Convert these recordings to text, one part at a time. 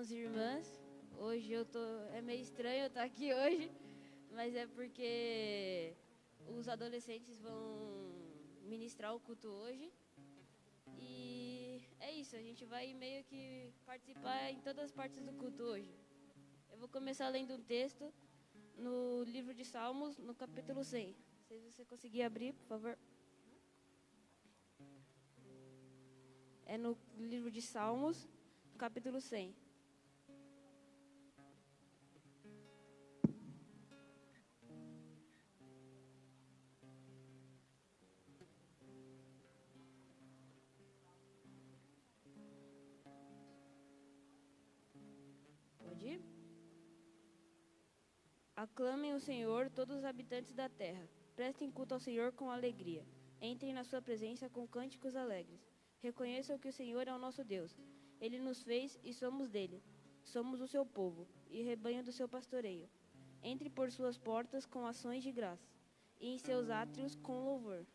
irmãos e irmãs. Hoje é meio estranho eu estar aqui hoje, mas é porque os adolescentes vão ministrar o culto hoje. E é isso, a gente vai meio que participar em todas as partes do culto hoje. Eu vou começar lendo um texto no livro de Salmos, no capítulo 100. Se você conseguir abrir, por favor. É no livro de Salmos, capítulo 100. Pode ir? Aclamem o Senhor, todos os habitantes da terra. Prestem culto ao Senhor com alegria. Entrem na sua presença com cânticos alegres. Reconheçam que o Senhor é o nosso Deus. Ele nos fez e somos dele. Somos o seu povo e rebanho do seu pastoreio. Entre por suas portas com ações de graça e em seus átrios com louvor.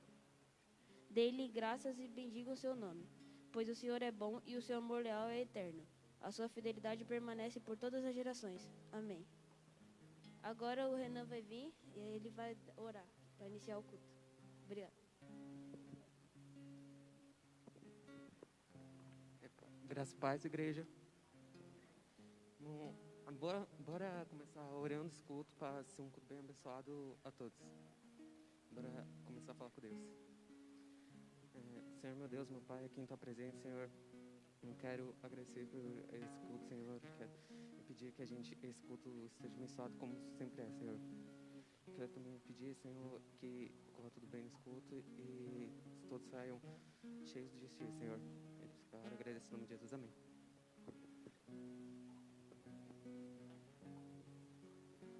Dê-lhe graças e bendigam o seu nome, pois o Senhor é bom e o seu amor leal é eterno. A sua fidelidade permanece por todas as gerações. Amém. Agora o Renan vai vir e ele vai orar para iniciar o culto. Obrigado. Graças a paz, igreja. Bora começar orando esse culto para ser um culto bem abençoado a todos. Bora começar a falar com Deus. Senhor, meu Deus, meu Pai, aqui em Tua presença, Senhor, eu quero agradecer por esse culto, Senhor. Quero pedir que esse culto esteja abençoado como sempre é, Senhor. Quero também pedir, Senhor, que corra tudo bem nesse culto e todos saiam cheios de Ti, Senhor. Eu agradeço em nome de Jesus, amém.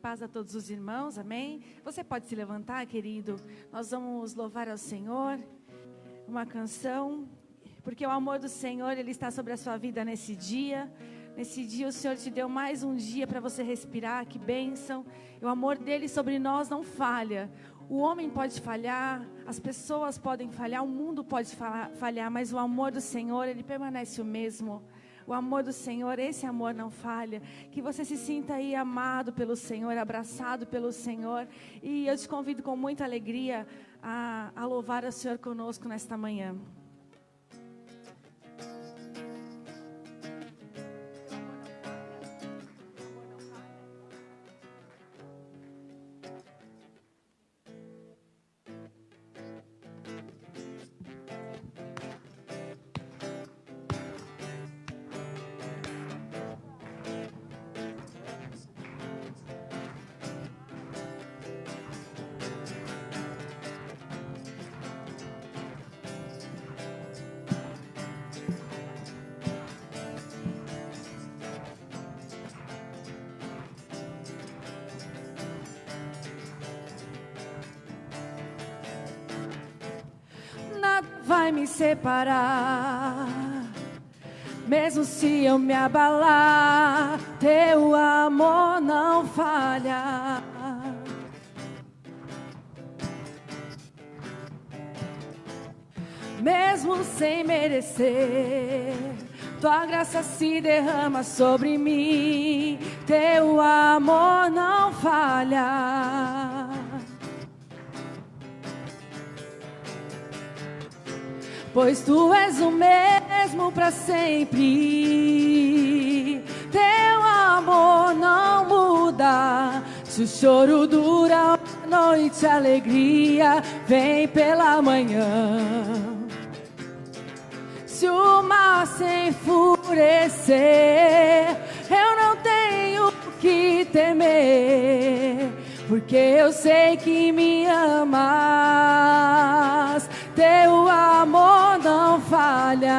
Paz a todos os irmãos, amém? Você pode se levantar, querido? Nós vamos louvar ao Senhor, uma canção, porque o amor do Senhor, Ele está sobre a sua vida nesse dia. Nesse dia o Senhor te deu mais um dia para você respirar, que bênção. E o amor dEle sobre nós não falha. O homem pode falhar, as pessoas podem falhar, o mundo pode falhar, mas o amor do Senhor, Ele permanece o mesmo. O amor do Senhor, esse amor não falha. Que você se sinta aí amado pelo Senhor, abraçado pelo Senhor. E eu te convido com muita alegria a louvar o Senhor conosco nesta manhã. Vai me separar, mesmo se eu me abalar, teu amor não falha. Mesmo sem merecer, tua graça se derrama sobre mim, teu amor não falha. Pois tu és o mesmo para sempre, teu amor não muda. Se o choro dura uma noite, a alegria vem pela manhã. Se o mar se enfurecer, eu não tenho que temer, porque eu sei que me amas. Teu amor não falha.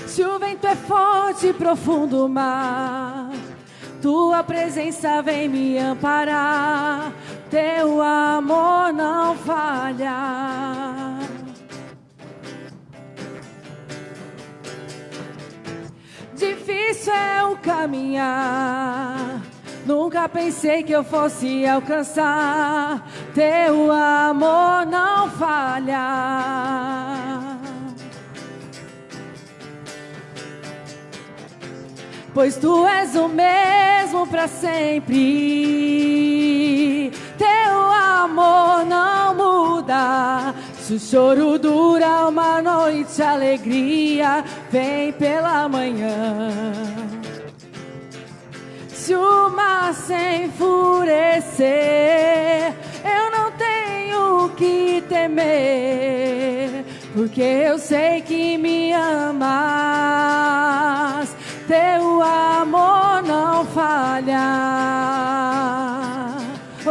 Se o vento é forte e profundo o mar, tua presença vem me amparar. Teu amor não falha. Difícil é meu caminhar. Nunca pensei que eu fosse alcançar. Teu amor não falha. Pois tu és o mesmo para sempre. Teu amor não muda. Se o choro dura uma noite, a alegria vem pela manhã. Se o mar se enfurecer, eu não tenho o que temer, porque eu sei que me amas. Teu amor não falha. Oh,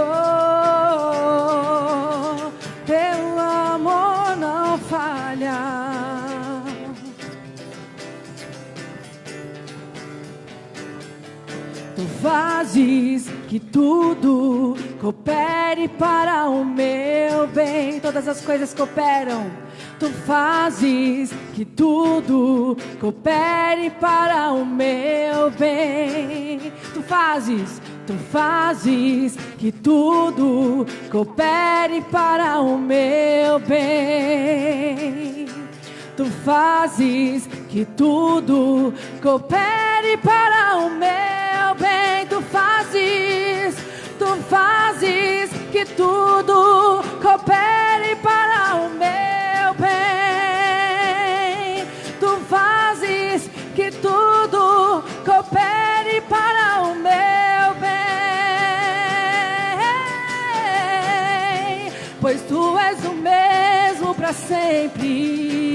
teu amor não falha. Tu fazes que tudo coopere para o meu bem. Todas as coisas cooperam. Tu fazes que tudo coopere para o meu bem. Tu fazes que tudo coopere para o meu bem. Tu fazes que tudo coopere para o meu bem. Tu fazes que tudo coopere para o meu bem. Tu fazes que tudo coopere para o meu bem. Pois tu és o mesmo para sempre.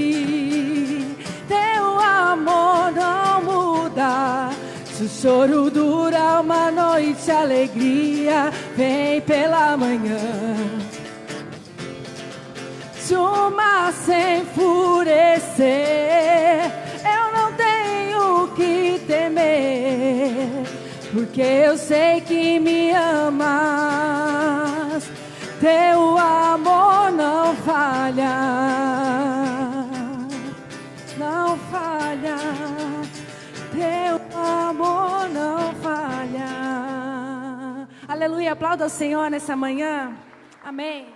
Teu amor não muda. Se o choro dura uma noite, a alegria vem pela manhã. Se o mar se enfurecer, eu não tenho o que temer, porque eu sei que me amas. Teu amor não falha. Não falha. Teu amor não falha. Aleluia, aplauda ao Senhor nessa manhã. Amém.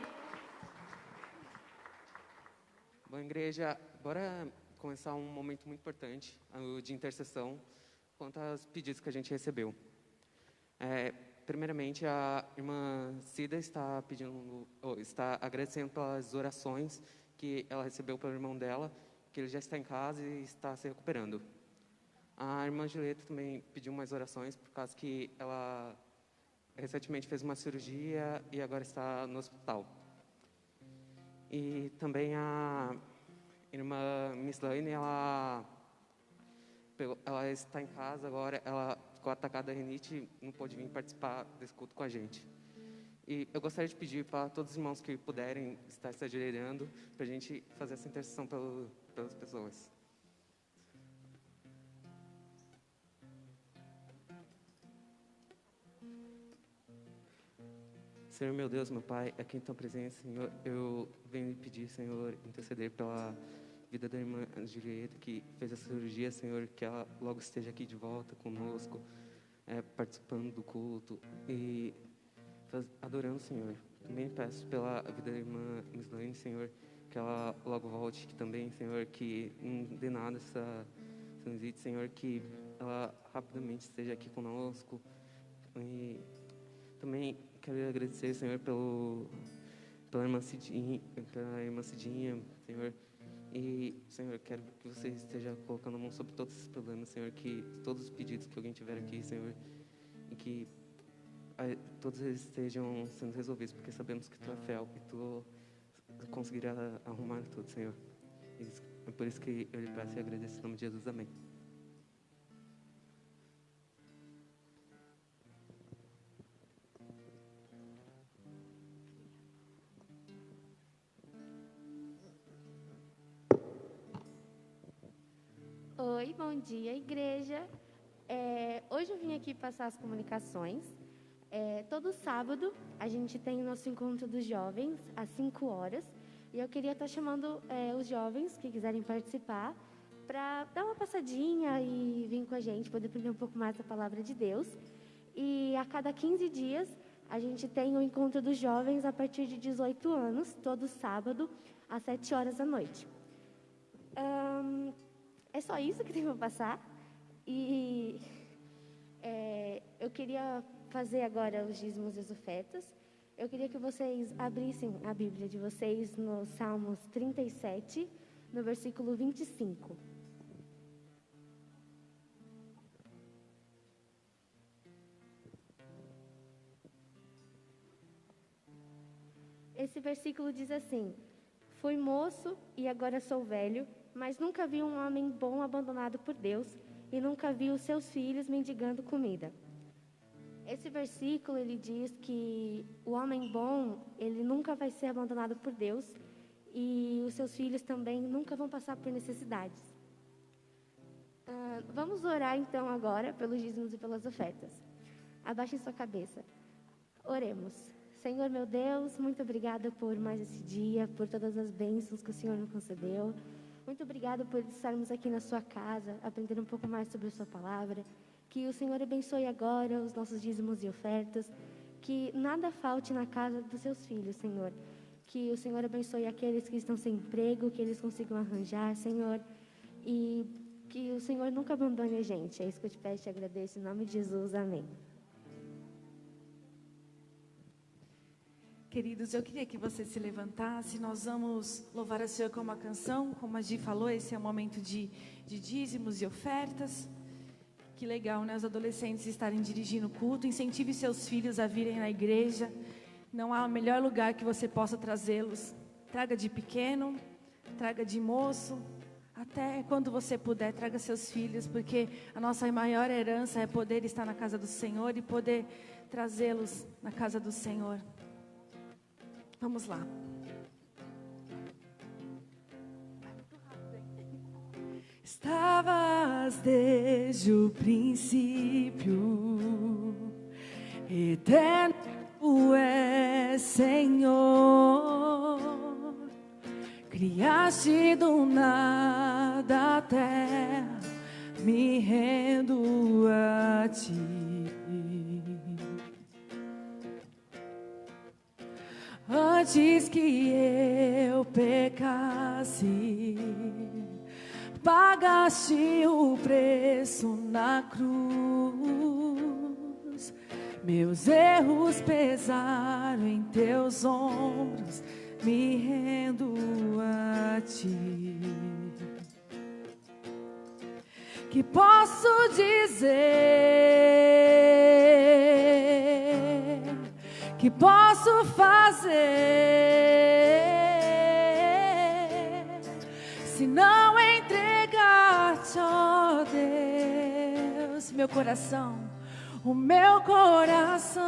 Bom, igreja, bora começar um momento muito importante, o de intercessão, quanto aos pedidos que a gente recebeu. Primeiramente, a irmã Cida está agradecendo pelas orações que ela recebeu pelo irmão dela, que ele já está em casa e está se recuperando. A irmã Julieta também pediu mais orações, por causa que ela recentemente fez uma cirurgia e agora está no hospital. E também a irmã Mislaine, ela está em casa agora, ela ficou atacada da rinite e não pôde vir participar desse culto com a gente. E eu gostaria de pedir para todos os irmãos que puderem estar se ajoelhando, para a gente fazer essa intercessão pelas pessoas. Senhor, meu Deus, meu Pai, aqui em tua presença, Senhor, eu venho lhe pedir, Senhor, interceder pela vida da irmã Julieta, que fez a cirurgia, Senhor, que ela logo esteja aqui de volta conosco, participando do culto e adorando, Senhor. Também peço pela vida da irmã Mislaine, Senhor, que ela logo volte aqui também, Senhor, que não dê nada essa visita, Senhor, que ela rapidamente esteja aqui conosco. E também quero agradecer, Senhor, pela irmã Cidinha, Senhor. E, Senhor, quero que você esteja colocando a mão sobre todos esses problemas, Senhor, que todos os pedidos que alguém tiver aqui, Senhor, e que todos eles estejam sendo resolvidos, porque sabemos que tu é fiel e tu conseguirá arrumar tudo, Senhor. É por isso que eu lhe peço e agradeço em nome de Jesus. Amém. Oi, bom dia, igreja. Hoje eu vim aqui passar as comunicações. Todo sábado a gente tem o nosso encontro dos jovens às 5 horas. E eu queria estar chamando os jovens que quiserem participar para dar uma passadinha e vir com a gente, poder aprender um pouco mais da palavra de Deus. E a cada 15 dias, a gente tem o encontro dos jovens a partir de 18 anos, todo sábado, às 7 horas da noite. É só isso que tem para passar. E eu queria fazer agora os dízimos e as ofertas. Eu queria que vocês abrissem a Bíblia de vocês no Salmos 37, no versículo 25. Esse versículo diz assim: fui moço e agora sou velho, mas nunca vi um homem bom abandonado por Deus e nunca vi os seus filhos mendigando comida. Esse versículo, ele diz que o homem bom, ele nunca vai ser abandonado por Deus e os seus filhos também nunca vão passar por necessidades. Vamos orar então agora pelos dízimos e pelas ofertas. Abaixem sua cabeça. Oremos. Senhor meu Deus, muito obrigada por mais esse dia, por todas as bênçãos que o Senhor nos concedeu. Muito obrigada por estarmos aqui na sua casa, aprender um pouco mais sobre a sua palavra. Que o Senhor abençoe agora os nossos dízimos e ofertas. Que nada falte na casa dos seus filhos, Senhor. Que o Senhor abençoe aqueles que estão sem emprego, que eles consigam arranjar, Senhor. E que o Senhor nunca abandone a gente. É isso que eu te peço e te agradeço. Em nome de Jesus, amém. Queridos, eu queria que você se levantasse. Nós vamos louvar a Senhor com uma canção. Como a Gi falou, esse é um momento de dízimos e ofertas. Que legal, né? Os adolescentes estarem dirigindo o culto. Incentive seus filhos a virem na igreja. Não há melhor lugar que você possa trazê-los. Traga de pequeno, traga de moço. Até quando você puder, traga seus filhos. Porque a nossa maior herança é poder estar na casa do Senhor e poder trazê-los na casa do Senhor. Vamos lá. Estavas desde o princípio, eterno é Senhor. Criaste do nada a terra, me rendo a ti. Antes que eu pecasse, pagaste o preço na cruz. Meus erros pesaram em teus ombros, me rendo a ti. Que posso dizer? Que posso fazer se não entregar-te, ó Deus, meu coração, o meu coração?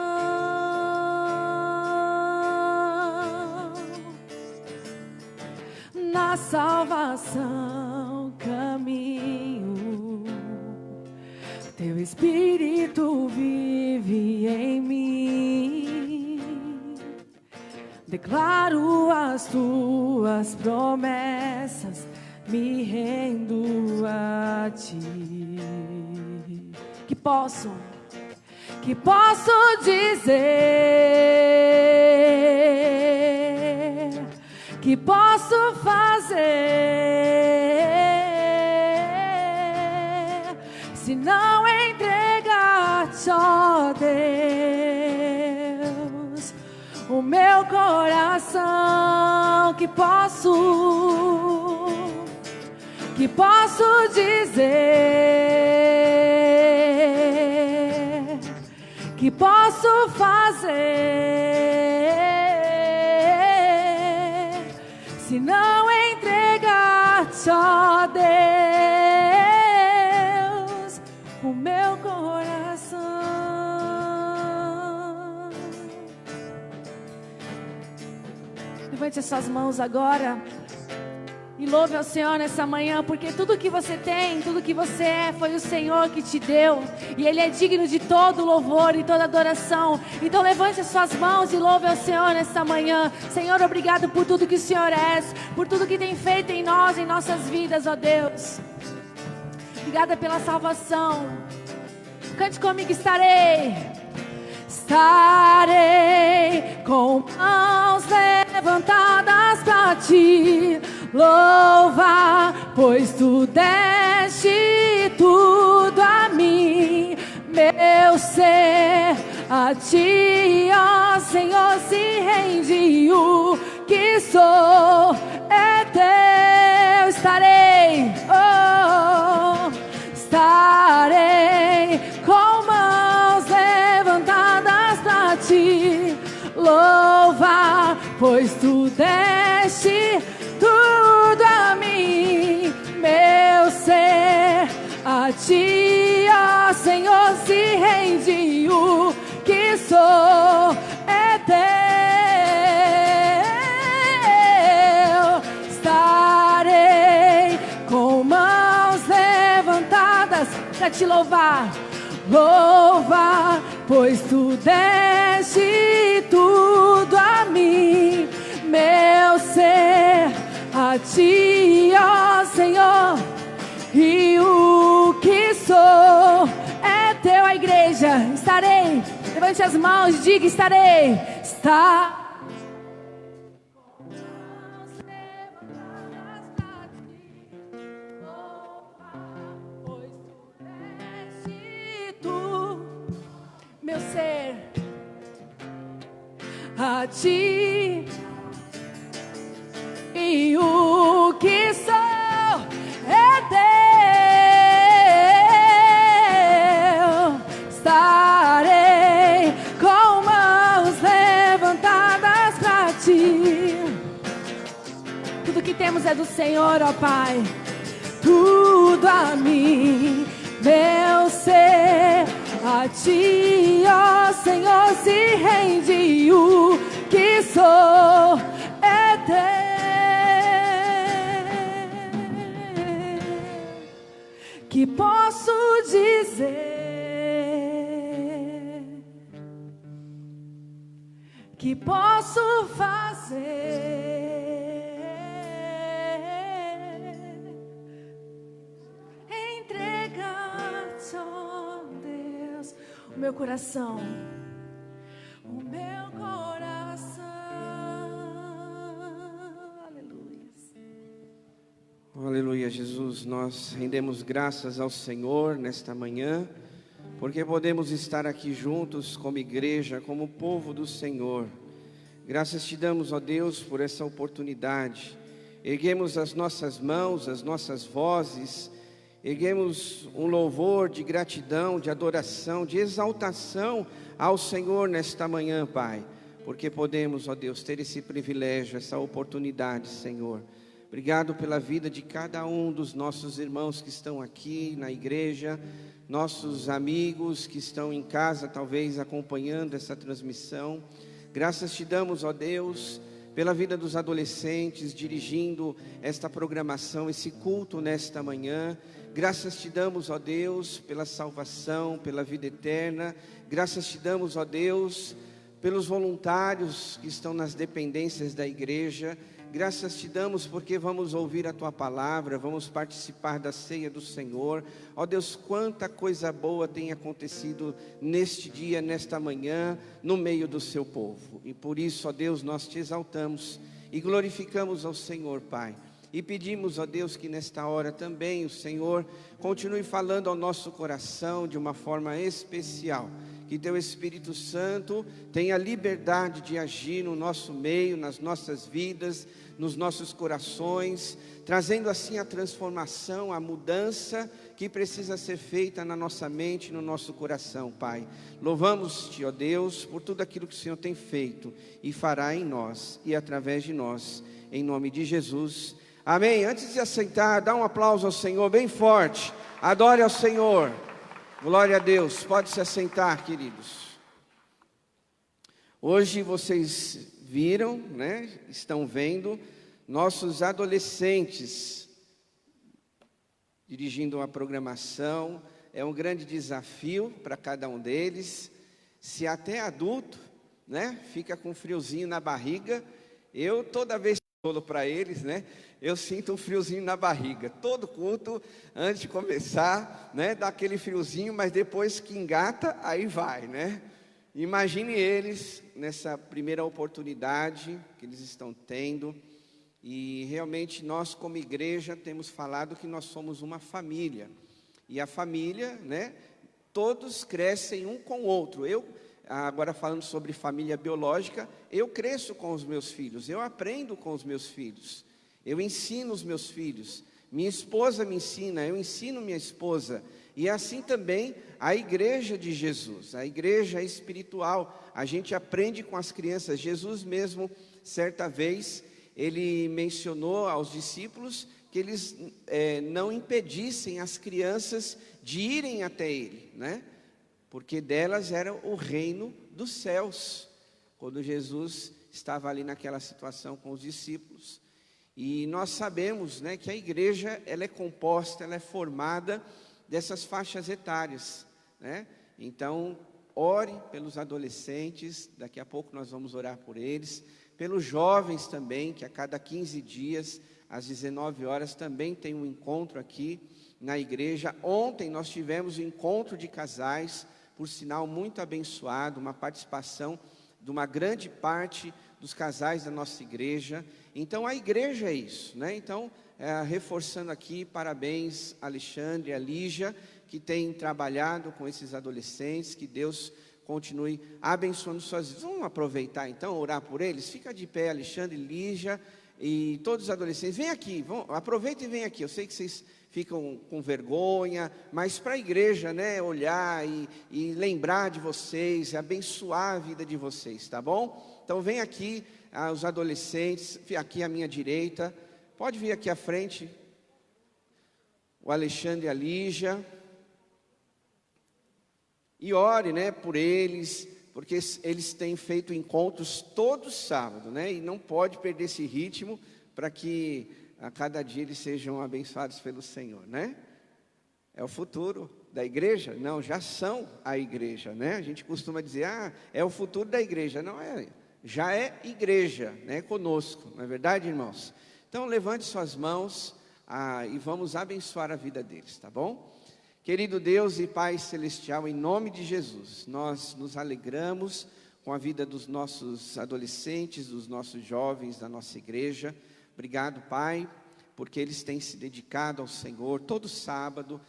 Na salvação caminho, teu Espírito vive em mim. Declaro as tuas promessas, me rendo a ti. Que posso dizer? Que posso fazer se não entregar-te, ó Deus, o meu coração? Que posso dizer? Que posso fazer se não entregar-te, ó Deus, o meu coração? Levante as suas mãos agora e louve ao Senhor nessa manhã, porque tudo que você tem, tudo que você é, foi o Senhor que te deu, e Ele é digno de todo louvor e toda adoração. Então levante as suas mãos e louve ao Senhor nessa manhã. Senhor, obrigado por tudo que o Senhor é, por tudo que tem feito em nós, em nossas vidas, ó Deus. Obrigada pela salvação. Cante comigo, estarei. Estarei com mãos levantadas pra te louvar, pois tu deste tudo a mim, meu ser. A ti, ó Senhor, se rende. O que sou é teu. Estarei, oh, estarei com mãos levantadas pra te louvar, pois tu deste tudo a mim, meu ser. A ti, ó Senhor, se rende. O que sou é teu. Estarei com mãos levantadas pra te louvar, louvar, pois tu deste tudo a mim, meu ser. A ti, ó Senhor, e o que sou é teu. A igreja, estarei. Levante as mãos e diga: estarei. Está. Meu ser, a ti, e o que sou é teu. Estarei com mãos levantadas pra ti. Tudo que temos é do Senhor, ó Pai. Tudo a mim, meu ser. A ti, ó Senhor, se rende. O que sou é teu. Que posso dizer? Que posso fazer? Entregar-te, ó Deus, o meu coração, o meu coração. Aleluia. Aleluia, Jesus. Nós rendemos graças ao Senhor nesta manhã, porque podemos estar aqui juntos como igreja, como povo do Senhor. Graças te damos, ó Deus, por essa oportunidade. Erguemos as nossas mãos, as nossas vozes, erguemos um louvor de gratidão, de adoração, de exaltação ao Senhor nesta manhã, Pai, porque podemos, ó Deus, ter esse privilégio, essa oportunidade, Senhor. Obrigado pela vida de cada um dos nossos irmãos que estão aqui na igreja, nossos amigos que estão em casa, talvez acompanhando essa transmissão. Graças te damos, ó Deus, pela vida dos adolescentes, dirigindo esta programação, esse culto nesta manhã. Graças te damos, ó Deus, pela salvação, pela vida eterna. Graças te damos, ó Deus, pelos voluntários que estão nas dependências da igreja. Graças te damos porque vamos ouvir a Tua palavra, vamos participar da ceia do Senhor. Ó Deus, quanta coisa boa tem acontecido neste dia, nesta manhã, no meio do Seu povo. E por isso, ó Deus, nós te exaltamos e glorificamos ao Senhor, Pai. E pedimos, ó Deus, que nesta hora também o Senhor continue falando ao nosso coração de uma forma especial. Que Teu Espírito Santo tenha liberdade de agir no nosso meio, nas nossas vidas, nos nossos corações, trazendo assim a transformação, a mudança que precisa ser feita na nossa mente, no nosso coração, Pai. Louvamos-te, ó Deus, por tudo aquilo que o Senhor tem feito e fará em nós e através de nós, em nome de Jesus. Amém. Antes de assentar, dá um aplauso ao Senhor bem forte. Adore ao Senhor. Glória a Deus. Pode se assentar, queridos. Hoje vocês viram, né? Estão vendo nossos adolescentes dirigindo uma programação. É um grande desafio para cada um deles. Se até adulto, né, fica com um friozinho na barriga. Eu toda vez para eles, né? Eu sinto um friozinho na barriga. Todo culto, antes de começar, né? Dá aquele friozinho, mas depois que engata, aí vai, né? Imagine eles nessa primeira oportunidade que eles estão tendo. E realmente nós, como igreja, temos falado que nós somos uma família. E a família, né? Todos crescem um com o outro. Agora falando sobre família biológica, eu cresço com os meus filhos, eu aprendo com os meus filhos, eu ensino os meus filhos, minha esposa me ensina, eu ensino minha esposa, e assim também a igreja de Jesus, a igreja espiritual, a gente aprende com as crianças. Jesus mesmo, certa vez, ele mencionou aos discípulos que eles não impedissem as crianças de irem até ele, né? Porque delas era o reino dos céus, quando Jesus estava ali naquela situação com os discípulos. E nós sabemos, né, que a igreja, ela é composta, ela é formada dessas faixas etárias, né? Então, ore pelos adolescentes, daqui a pouco nós vamos orar por eles, pelos jovens também, que a cada 15 dias, às 19 horas, também tem um encontro aqui na igreja. Ontem nós tivemos um encontro de casais, por sinal muito abençoado, uma participação de uma grande parte dos casais da nossa igreja. Então a igreja é isso, né? Então, reforçando aqui, parabéns Alexandre e a Lígia, que têm trabalhado com esses adolescentes, que Deus continue abençoando suas vidas. Vamos aproveitar então, orar por eles? Fica de pé, Alexandre, Lígia e todos os adolescentes, vem aqui, aproveita e vem aqui. Eu sei que vocês ficam com vergonha, mas para a igreja, né, olhar e lembrar de vocês, abençoar a vida de vocês, tá bom? Então vem aqui, os adolescentes, aqui à minha direita, pode vir aqui à frente, o Alexandre e a Lígia, e ore, né, por eles, porque eles têm feito encontros todo sábado, né, e não pode perder esse ritmo, para que a cada dia eles sejam abençoados pelo Senhor, né? É o futuro da igreja? Não, já são a igreja, né? A gente costuma dizer, é o futuro da igreja. Não é, já é igreja, né? Conosco, não é verdade, irmãos? Então levante suas mãos e vamos abençoar a vida deles, tá bom? Querido Deus e Pai Celestial, em nome de Jesus, nós nos alegramos com a vida dos nossos adolescentes, dos nossos jovens, da nossa igreja. Obrigado, Pai, porque eles têm se dedicado ao Senhor todo sábado,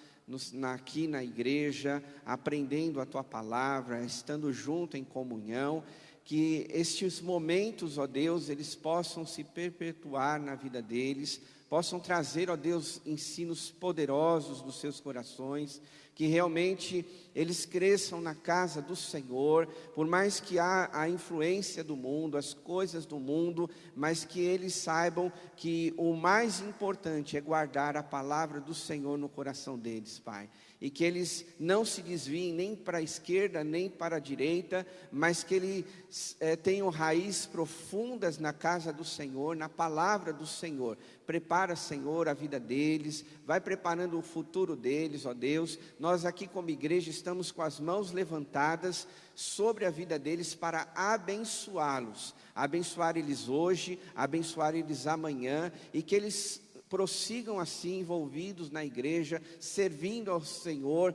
aqui na igreja, aprendendo a Tua palavra, estando junto em comunhão. Que estes momentos, ó Deus, eles possam se perpetuar na vida deles, possam trazer, ó Deus, ensinos poderosos dos seus corações, que realmente eles cresçam na casa do Senhor, por mais que há a influência do mundo, as coisas do mundo, mas que eles saibam que o mais importante é guardar a palavra do Senhor no coração deles, Pai. E que eles não se desviem nem para a esquerda, nem para a direita, mas que eles tenham raízes profundas na casa do Senhor, na palavra do Senhor. Prepara, Senhor, a vida deles, vai preparando o futuro deles, ó Deus. Nós aqui como igreja estamos com as mãos levantadas sobre a vida deles para abençoá-los. Abençoar eles hoje, abençoar eles amanhã, e que eles prossigam assim, envolvidos na igreja, servindo ao Senhor,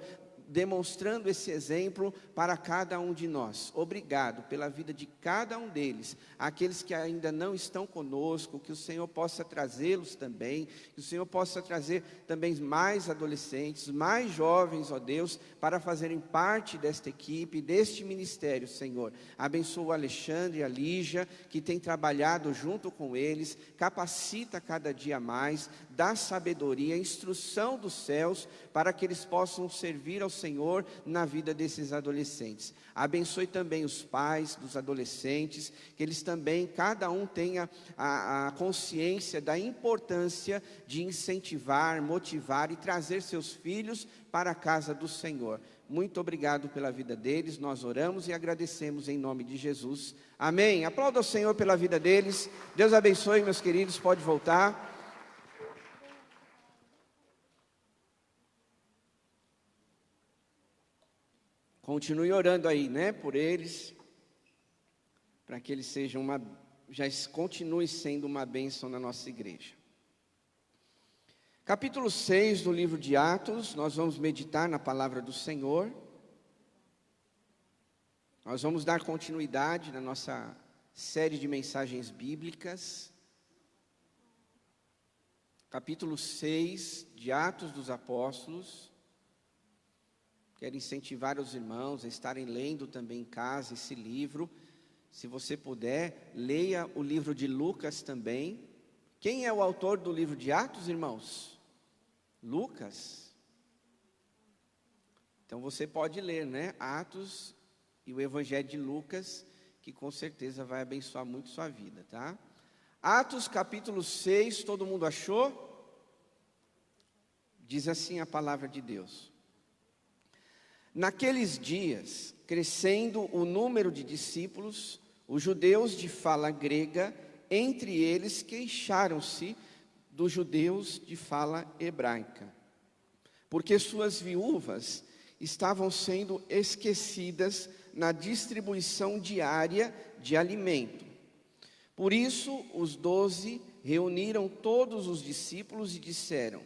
demonstrando esse exemplo para cada um de nós. Obrigado pela vida de cada um deles, aqueles que ainda não estão conosco, que o Senhor possa trazê-los também, que o Senhor possa trazer também mais adolescentes, mais jovens, ó Deus, para fazerem parte desta equipe, deste ministério, Senhor. Abençoa o Alexandre e a Lígia, que tem trabalhado junto com eles, capacita cada dia mais, dá sabedoria, instrução dos céus, para que eles possam servir ao Senhor na vida desses adolescentes. Abençoe também os pais dos adolescentes, que eles também, cada um tenha a consciência da importância de incentivar, motivar e trazer seus filhos para a casa do Senhor. Muito obrigado pela vida deles, nós oramos e agradecemos em nome de Jesus. Amém. Aplauda o Senhor pela vida deles. Deus abençoe, meus queridos, pode voltar. Continue orando aí, né, por eles, para que eles sejam uma já continue sendo uma bênção na nossa igreja. Capítulo 6 do livro de Atos, nós vamos meditar na palavra do Senhor. Nós vamos dar continuidade na nossa série de mensagens bíblicas. Capítulo 6 de Atos dos Apóstolos. Quero incentivar os irmãos a estarem lendo também em casa esse livro. Se você puder, leia o livro de Lucas também. Quem é o autor do livro de Atos, irmãos? Lucas. Então você pode ler, né? Atos e o Evangelho de Lucas, que com certeza vai abençoar muito sua vida, tá? Atos capítulo 6, todo mundo achou? Diz assim a palavra de Deus. Naqueles dias, crescendo o número de discípulos, os judeus de fala grega, entre eles queixaram-se dos judeus de fala hebraica, porque suas viúvas estavam sendo esquecidas na distribuição diária de alimento. Por isso, os 12 reuniram todos os discípulos e disseram: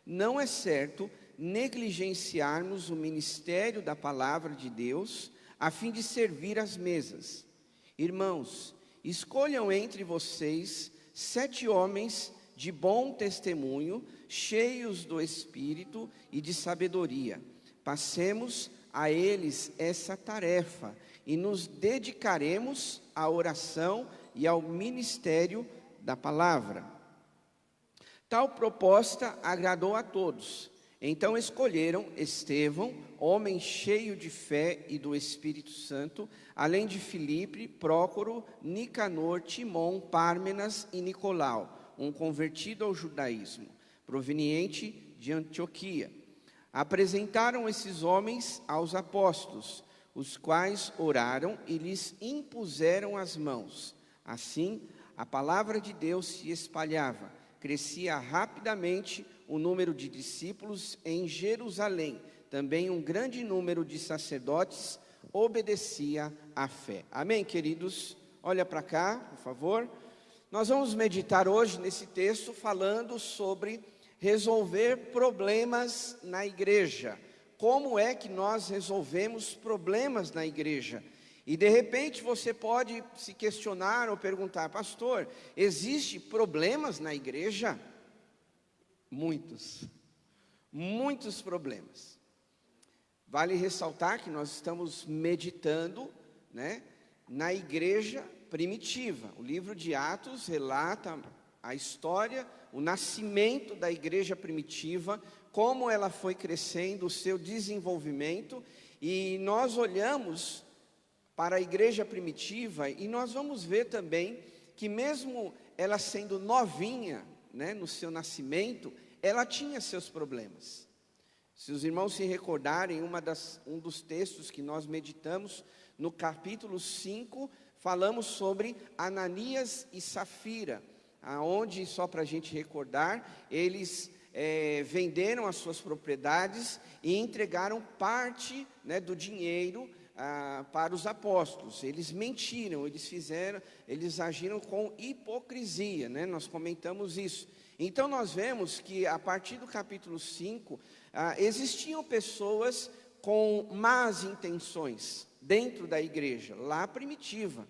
não é certo negligenciarmos o ministério da palavra de Deus a fim de servir às mesas. Irmãos, escolham entre vocês 7 homens de bom testemunho, cheios do Espírito e de sabedoria. Passemos a eles essa tarefa e nos dedicaremos à oração e ao ministério da palavra. Tal proposta agradou a todos. Então escolheram Estevão, homem cheio de fé e do Espírito Santo, além de Filipe, Prócoro, Nicanor, Timon, Pármenas e Nicolau, um convertido ao judaísmo, proveniente de Antioquia. Apresentaram esses homens aos apóstolos, os quais oraram e lhes impuseram as mãos. Assim, a palavra de Deus se espalhava, crescia rapidamente o número de discípulos em Jerusalém. Também um grande número de sacerdotes obedecia à fé. Amém, queridos? Olha para cá, por favor. Nós vamos meditar hoje nesse texto falando sobre resolver problemas na igreja. Como é que nós resolvemos problemas na igreja? E de repente você pode se questionar ou perguntar: pastor, existe problemas na igreja? Muitos problemas. Vale ressaltar que nós estamos meditando, né, na igreja primitiva. O livro de Atos relata a história, o nascimento da igreja primitiva, como ela foi crescendo, o seu desenvolvimento, e nós olhamos para a igreja primitiva e nós vamos ver também que mesmo ela sendo novinha, né, no seu nascimento, ela tinha seus problemas. Se os irmãos se recordarem, um dos textos que nós meditamos, no capítulo 5, falamos sobre Ananias e Safira, aonde, só para a gente recordar, eles venderam as suas propriedades e entregaram parte, né, do dinheiro para os apóstolos. Eles mentiram, eles agiram com hipocrisia, né? Nós comentamos isso. Então nós vemos que a partir do capítulo 5, existiam pessoas com más intenções dentro da igreja, lá primitiva,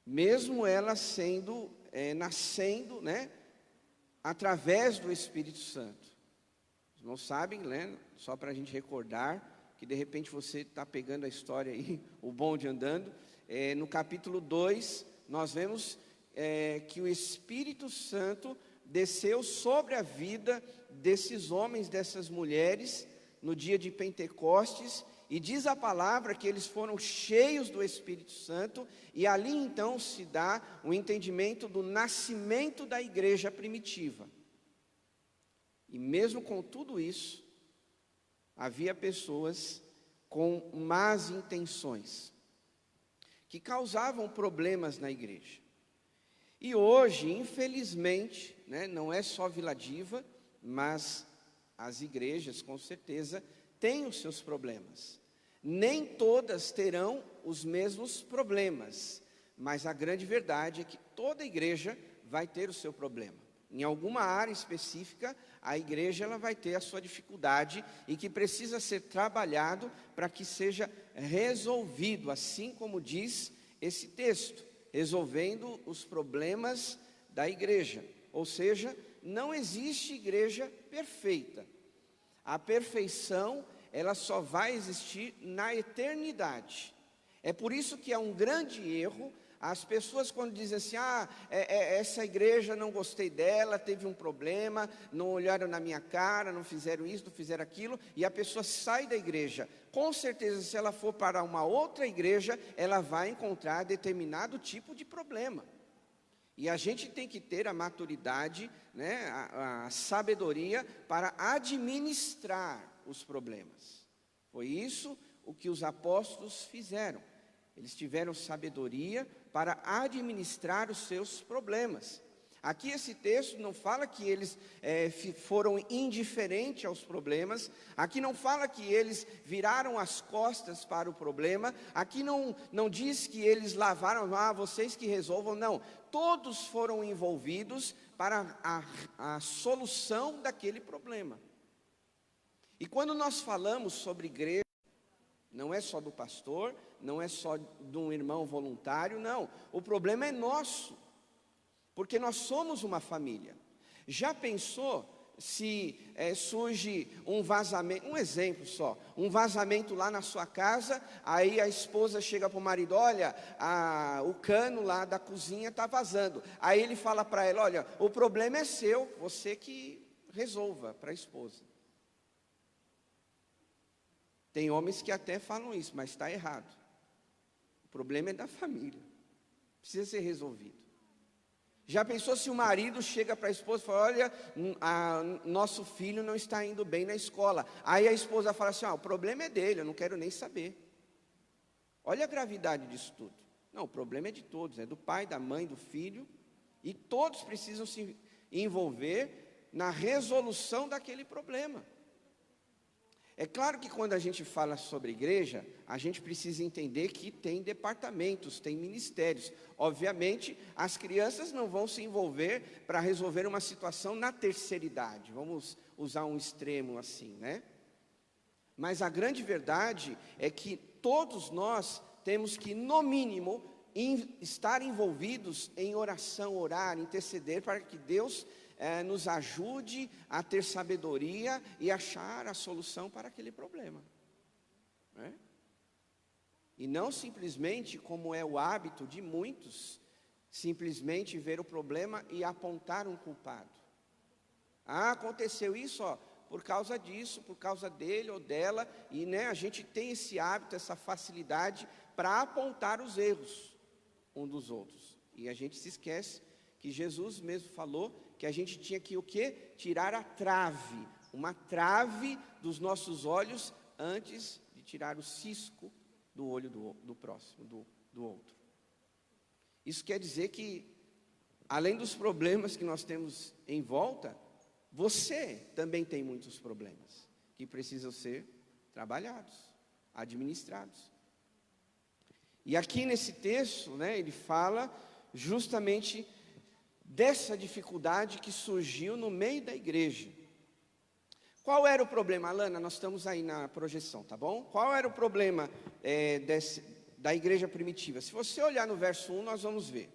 mesmo ela nascendo, né, através do Espírito Santo. Os irmãos sabem, né, só para a gente recordar, que de repente você está pegando a história aí, o bonde andando, no capítulo 2, nós vemos que o Espírito Santo desceu sobre a vida desses homens, dessas mulheres, no dia de Pentecostes, e diz a palavra que eles foram cheios do Espírito Santo, e ali então se dá o entendimento do nascimento da igreja primitiva. E mesmo com tudo isso, havia pessoas com más intenções, que causavam problemas na igreja. E hoje, infelizmente, né, não é só Vila Diva, mas as igrejas, com certeza, têm os seus problemas. Nem todas terão os mesmos problemas, Mas a grande verdade é que toda igreja vai ter o seu problema. Em alguma área específica, a igreja ela vai ter a sua dificuldade e que precisa ser trabalhado para que seja resolvido, assim como diz esse texto, resolvendo os problemas da igreja. Ou seja, não existe igreja perfeita. A perfeição, ela só vai existir na eternidade. É por isso que é um grande erro as pessoas quando dizem assim, essa igreja não gostei dela, teve um problema, não olharam na minha cara, não fizeram isso, não fizeram aquilo, e a pessoa sai da igreja. Com certeza, se ela for para uma outra igreja, ela vai encontrar determinado tipo de problema. E a gente tem que ter a maturidade, né, a sabedoria para administrar os problemas. Foi isso o que os apóstolos fizeram. Eles tiveram sabedoria para administrar os seus problemas. Aqui esse texto não fala que eles foram indiferentes aos problemas. Aqui não fala que eles viraram as costas para o problema. Aqui não diz que eles lavaram, vocês que resolvam. Não, todos foram envolvidos para a solução daquele problema. E quando nós falamos sobre igreja, não é só do pastor, não é só de um irmão voluntário, não. O problema é nosso, porque nós somos uma família. Já pensou se surge um vazamento, um exemplo só, um vazamento lá na sua casa, aí a esposa chega para o marido, olha, o cano lá da cozinha está vazando. Aí ele fala para ela, olha, o problema é seu, você que resolva, para a esposa. Tem homens que até falam isso, mas está errado. O problema é da família. Precisa ser resolvido. Já pensou se o marido chega para a esposa e fala, olha, nosso filho não está indo bem na escola. Aí a esposa fala assim, o problema é dele, eu não quero nem saber. Olha a gravidade disso tudo. Não, o problema é de todos, é do pai, da mãe, do filho. E todos precisam se envolver na resolução daquele problema. É claro que quando a gente fala sobre igreja, a gente precisa entender que tem departamentos, tem ministérios. Obviamente, as crianças não vão se envolver para resolver uma situação na terceira idade. Vamos usar um extremo assim, né? Mas a grande verdade é que todos nós temos que, no mínimo, estar envolvidos em oração, orar, interceder para que Deus nos ajude a ter sabedoria e achar a solução para aquele problema, né? E não simplesmente, como é o hábito de muitos, simplesmente ver o problema e apontar um culpado. Aconteceu isso, por causa disso, por causa dele ou dela, e a gente tem esse hábito, essa facilidade para apontar os erros um dos outros. E a gente se esquece que Jesus mesmo falou que a gente tinha que o quê? Tirar a trave, uma trave dos nossos olhos antes de tirar o cisco do olho do próximo, do outro. Isso quer dizer que, além dos problemas que nós temos em volta, você também tem muitos problemas que precisam ser trabalhados, administrados. E aqui nesse texto, ele fala justamente dessa dificuldade que surgiu no meio da igreja. Qual era o problema, Alana? Nós estamos aí na projeção, tá bom? Qual era o problema da igreja primitiva? Se você olhar no verso 1, nós vamos ver.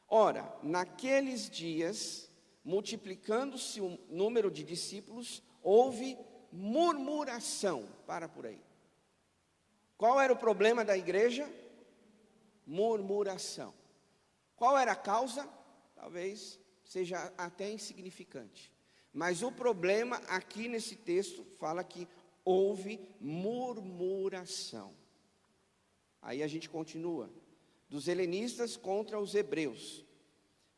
Ora, naqueles dias, multiplicando-se o número de discípulos, houve murmuração. Para por aí. Qual era o problema da igreja? Murmuração. Qual era a causa? Talvez seja até insignificante. Mas o problema aqui nesse texto fala que houve murmuração. Aí a gente continua. Dos helenistas contra os hebreus.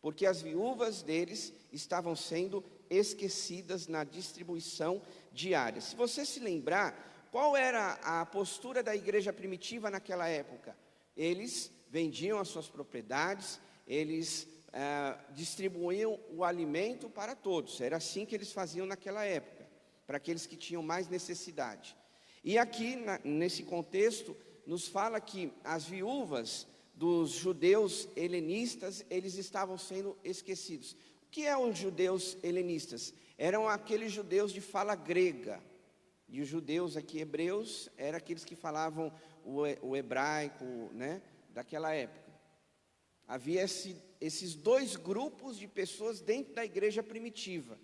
Porque as viúvas deles estavam sendo esquecidas na distribuição diária. Se você se lembrar, qual era a postura da igreja primitiva naquela época? Eles vendiam as suas propriedades, eles distribuíam o alimento para todos. Era assim que eles faziam naquela época, para aqueles que tinham mais necessidade. E aqui, nesse contexto, nos fala que as viúvas, dos judeus helenistas, eles estavam sendo esquecidos. O que é os judeus helenistas? Eram aqueles judeus de fala grega. E os judeus aqui, hebreus, eram aqueles que falavam o hebraico, né, daquela época. Havia esses dois grupos de pessoas dentro da igreja primitiva.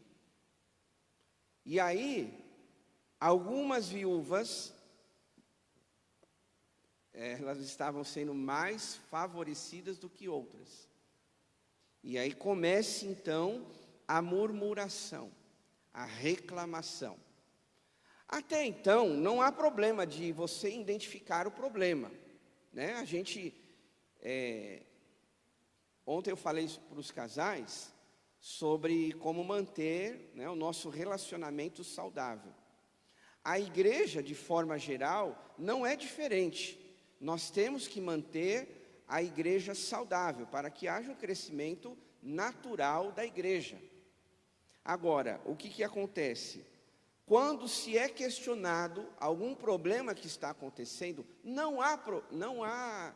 E aí, algumas viúvas, elas estavam sendo mais favorecidas do que outras. E aí começa então a murmuração, a reclamação. Até então, não há problema de você identificar o problema, né? A gente, ontem eu falei para os casais sobre como manter, né, o nosso relacionamento saudável. A igreja, de forma geral, não é diferente. Nós temos que manter a igreja saudável para que haja um crescimento natural da igreja. Agora, o que acontece? Quando se é questionado algum problema que está acontecendo, não há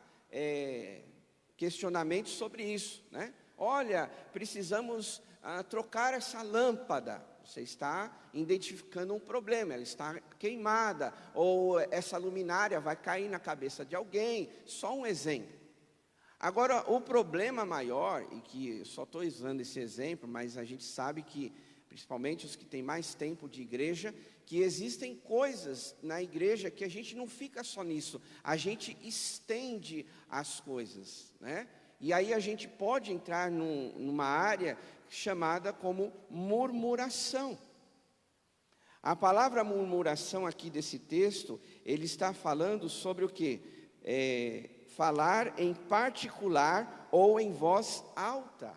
questionamento sobre isso, né? Olha, precisamos trocar essa lâmpada. Você está identificando um problema, ela está queimada, ou essa luminária vai cair na cabeça de alguém, só um exemplo. Agora, o problema maior, e que eu só estou usando esse exemplo, mas a gente sabe que, principalmente os que têm mais tempo de igreja, que existem coisas na igreja que a gente não fica só nisso, a gente estende as coisas, né? E aí a gente pode entrar numa área chamada como murmuração. A palavra murmuração aqui desse texto, ele está falando sobre o quê? Falar em particular ou em voz alta.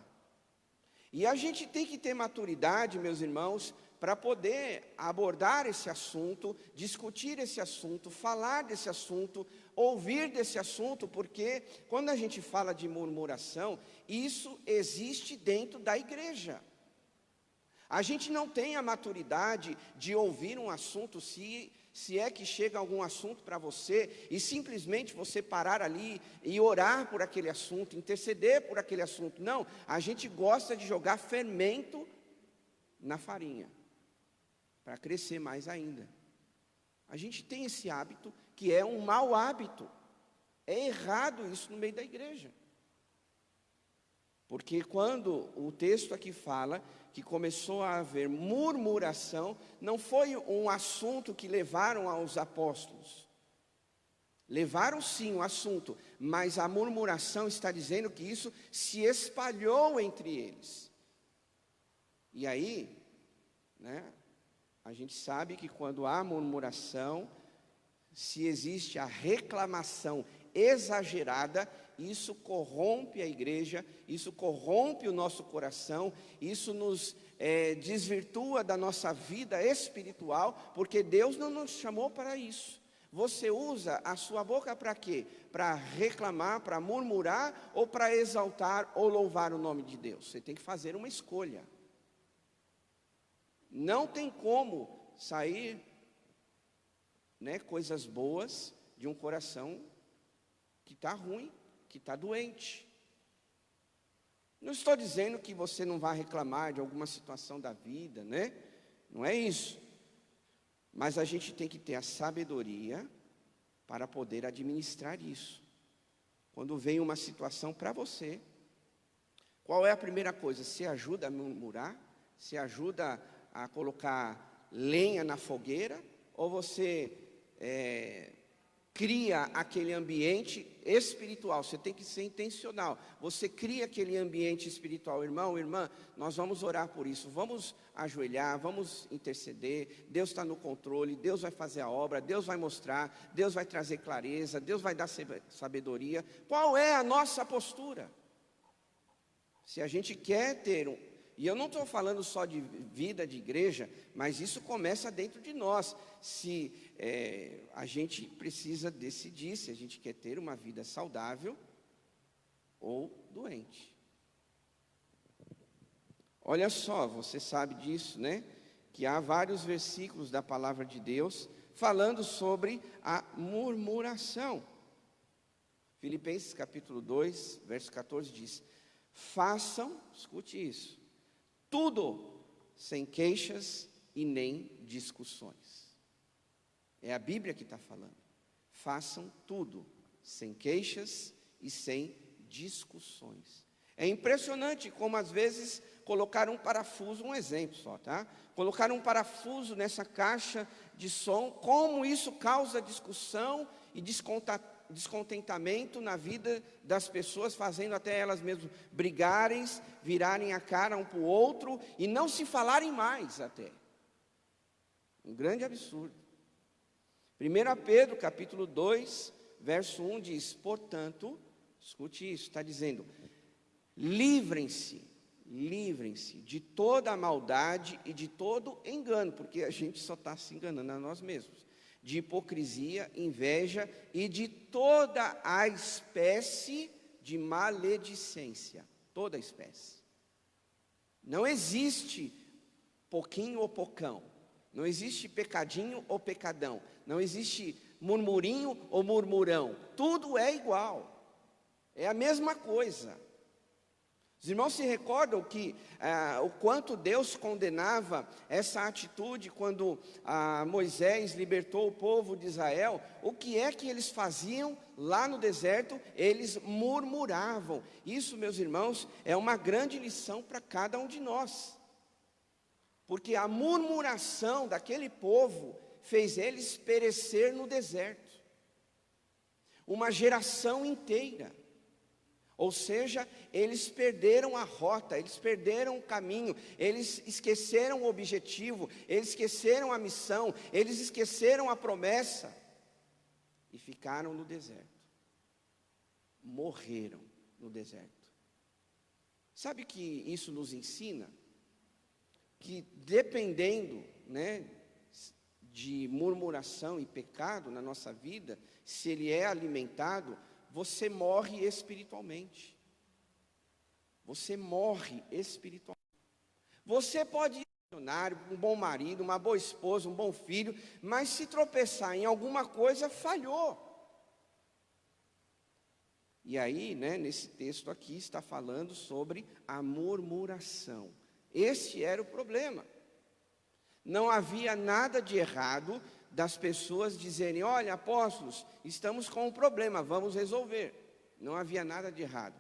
E a gente tem que ter maturidade, meus irmãos, para poder abordar esse assunto, discutir esse assunto, falar desse assunto, ouvir desse assunto, porque quando a gente fala de murmuração, isso existe dentro da igreja. A gente não tem a maturidade de ouvir um assunto, se é que chega algum assunto para você, e simplesmente você parar ali e orar por aquele assunto, interceder por aquele assunto. Não, a gente gosta de jogar fermento na farinha, para crescer mais ainda. A gente tem esse hábito, que é um mau hábito. É errado isso no meio da igreja. Porque quando o texto aqui fala que começou a haver murmuração, não foi um assunto que levaram aos apóstolos. Levaram sim o assunto, mas a murmuração está dizendo que isso se espalhou entre eles. E aí, né, a gente sabe que quando há murmuração, se existe a reclamação exagerada, isso corrompe a igreja, isso corrompe o nosso coração, isso nos desvirtua da nossa vida espiritual, porque Deus não nos chamou para isso. Você usa a sua boca para quê? Para reclamar, para murmurar, ou para exaltar ou louvar o nome de Deus? Você tem que fazer uma escolha. Não tem como sair, né, coisas boas de um coração que está ruim, que está doente. Não estou dizendo que você não vai reclamar de alguma situação da vida, né? Não é isso. Mas a gente tem que ter a sabedoria para poder administrar isso. Quando vem uma situação para você, qual é a primeira coisa? Você ajuda a murmurar? Você ajuda a colocar lenha na fogueira? Ou você cria aquele ambiente espiritual? Você tem que ser intencional. Você cria aquele ambiente espiritual. Irmão, irmã, nós vamos orar por isso. Vamos ajoelhar, vamos interceder. Deus está no controle, Deus vai fazer a obra, Deus vai mostrar, Deus vai trazer clareza, Deus vai dar sabedoria. Qual é a nossa postura? Se a gente quer ter e eu não estou falando só de vida de igreja, mas isso começa dentro de nós. Se a gente precisa decidir se a gente quer ter uma vida saudável ou doente. Olha só, você sabe disso, né? Que há vários versículos da palavra de Deus falando sobre a murmuração. Filipenses capítulo 2, verso 14 diz: façam, escute isso, tudo sem queixas e nem discussões. É a Bíblia que está falando. Façam tudo sem queixas e sem discussões. É impressionante como às vezes colocar um parafuso, um exemplo só, tá? Colocar um parafuso nessa caixa de som, como isso causa discussão e descontentamento na vida das pessoas, fazendo até elas mesmas brigarem, virarem a cara um para o outro e não se falarem mais até. Um grande absurdo. 1 Pedro capítulo 2, verso 1 diz: portanto, escute isso, está dizendo: livrem-se de toda a maldade e de todo engano, porque a gente só está se enganando a nós mesmos, de hipocrisia, inveja e de toda a espécie de maledicência, toda a espécie. Não existe pouquinho ou pocão, não existe pecadinho ou pecadão, não existe murmurinho ou murmurão, tudo é igual, é a mesma coisa. Os irmãos se recordam que o quanto Deus condenava essa atitude quando Moisés libertou o povo de Israel? O que é que eles faziam lá no deserto? Eles murmuravam. Isso, meus irmãos, é uma grande lição para cada um de nós. Porque a murmuração daquele povo fez eles perecer no deserto. Uma geração inteira. Ou seja, eles perderam a rota, eles perderam o caminho, eles esqueceram o objetivo, eles esqueceram a missão, eles esqueceram a promessa e ficaram no deserto. Morreram no deserto. Sabe que isso nos ensina? Que dependendo, de murmuração e pecado na nossa vida, se ele é alimentado, você morre espiritualmente. Você morre espiritualmente. Você pode ser um missionário, um bom marido, uma boa esposa, um bom filho, mas se tropeçar em alguma coisa, falhou. E aí, nesse texto aqui está falando sobre a murmuração. Esse era o problema. Não havia nada de errado das pessoas dizerem: olha, apóstolos, estamos com um problema, vamos resolver. Não havia nada de errado.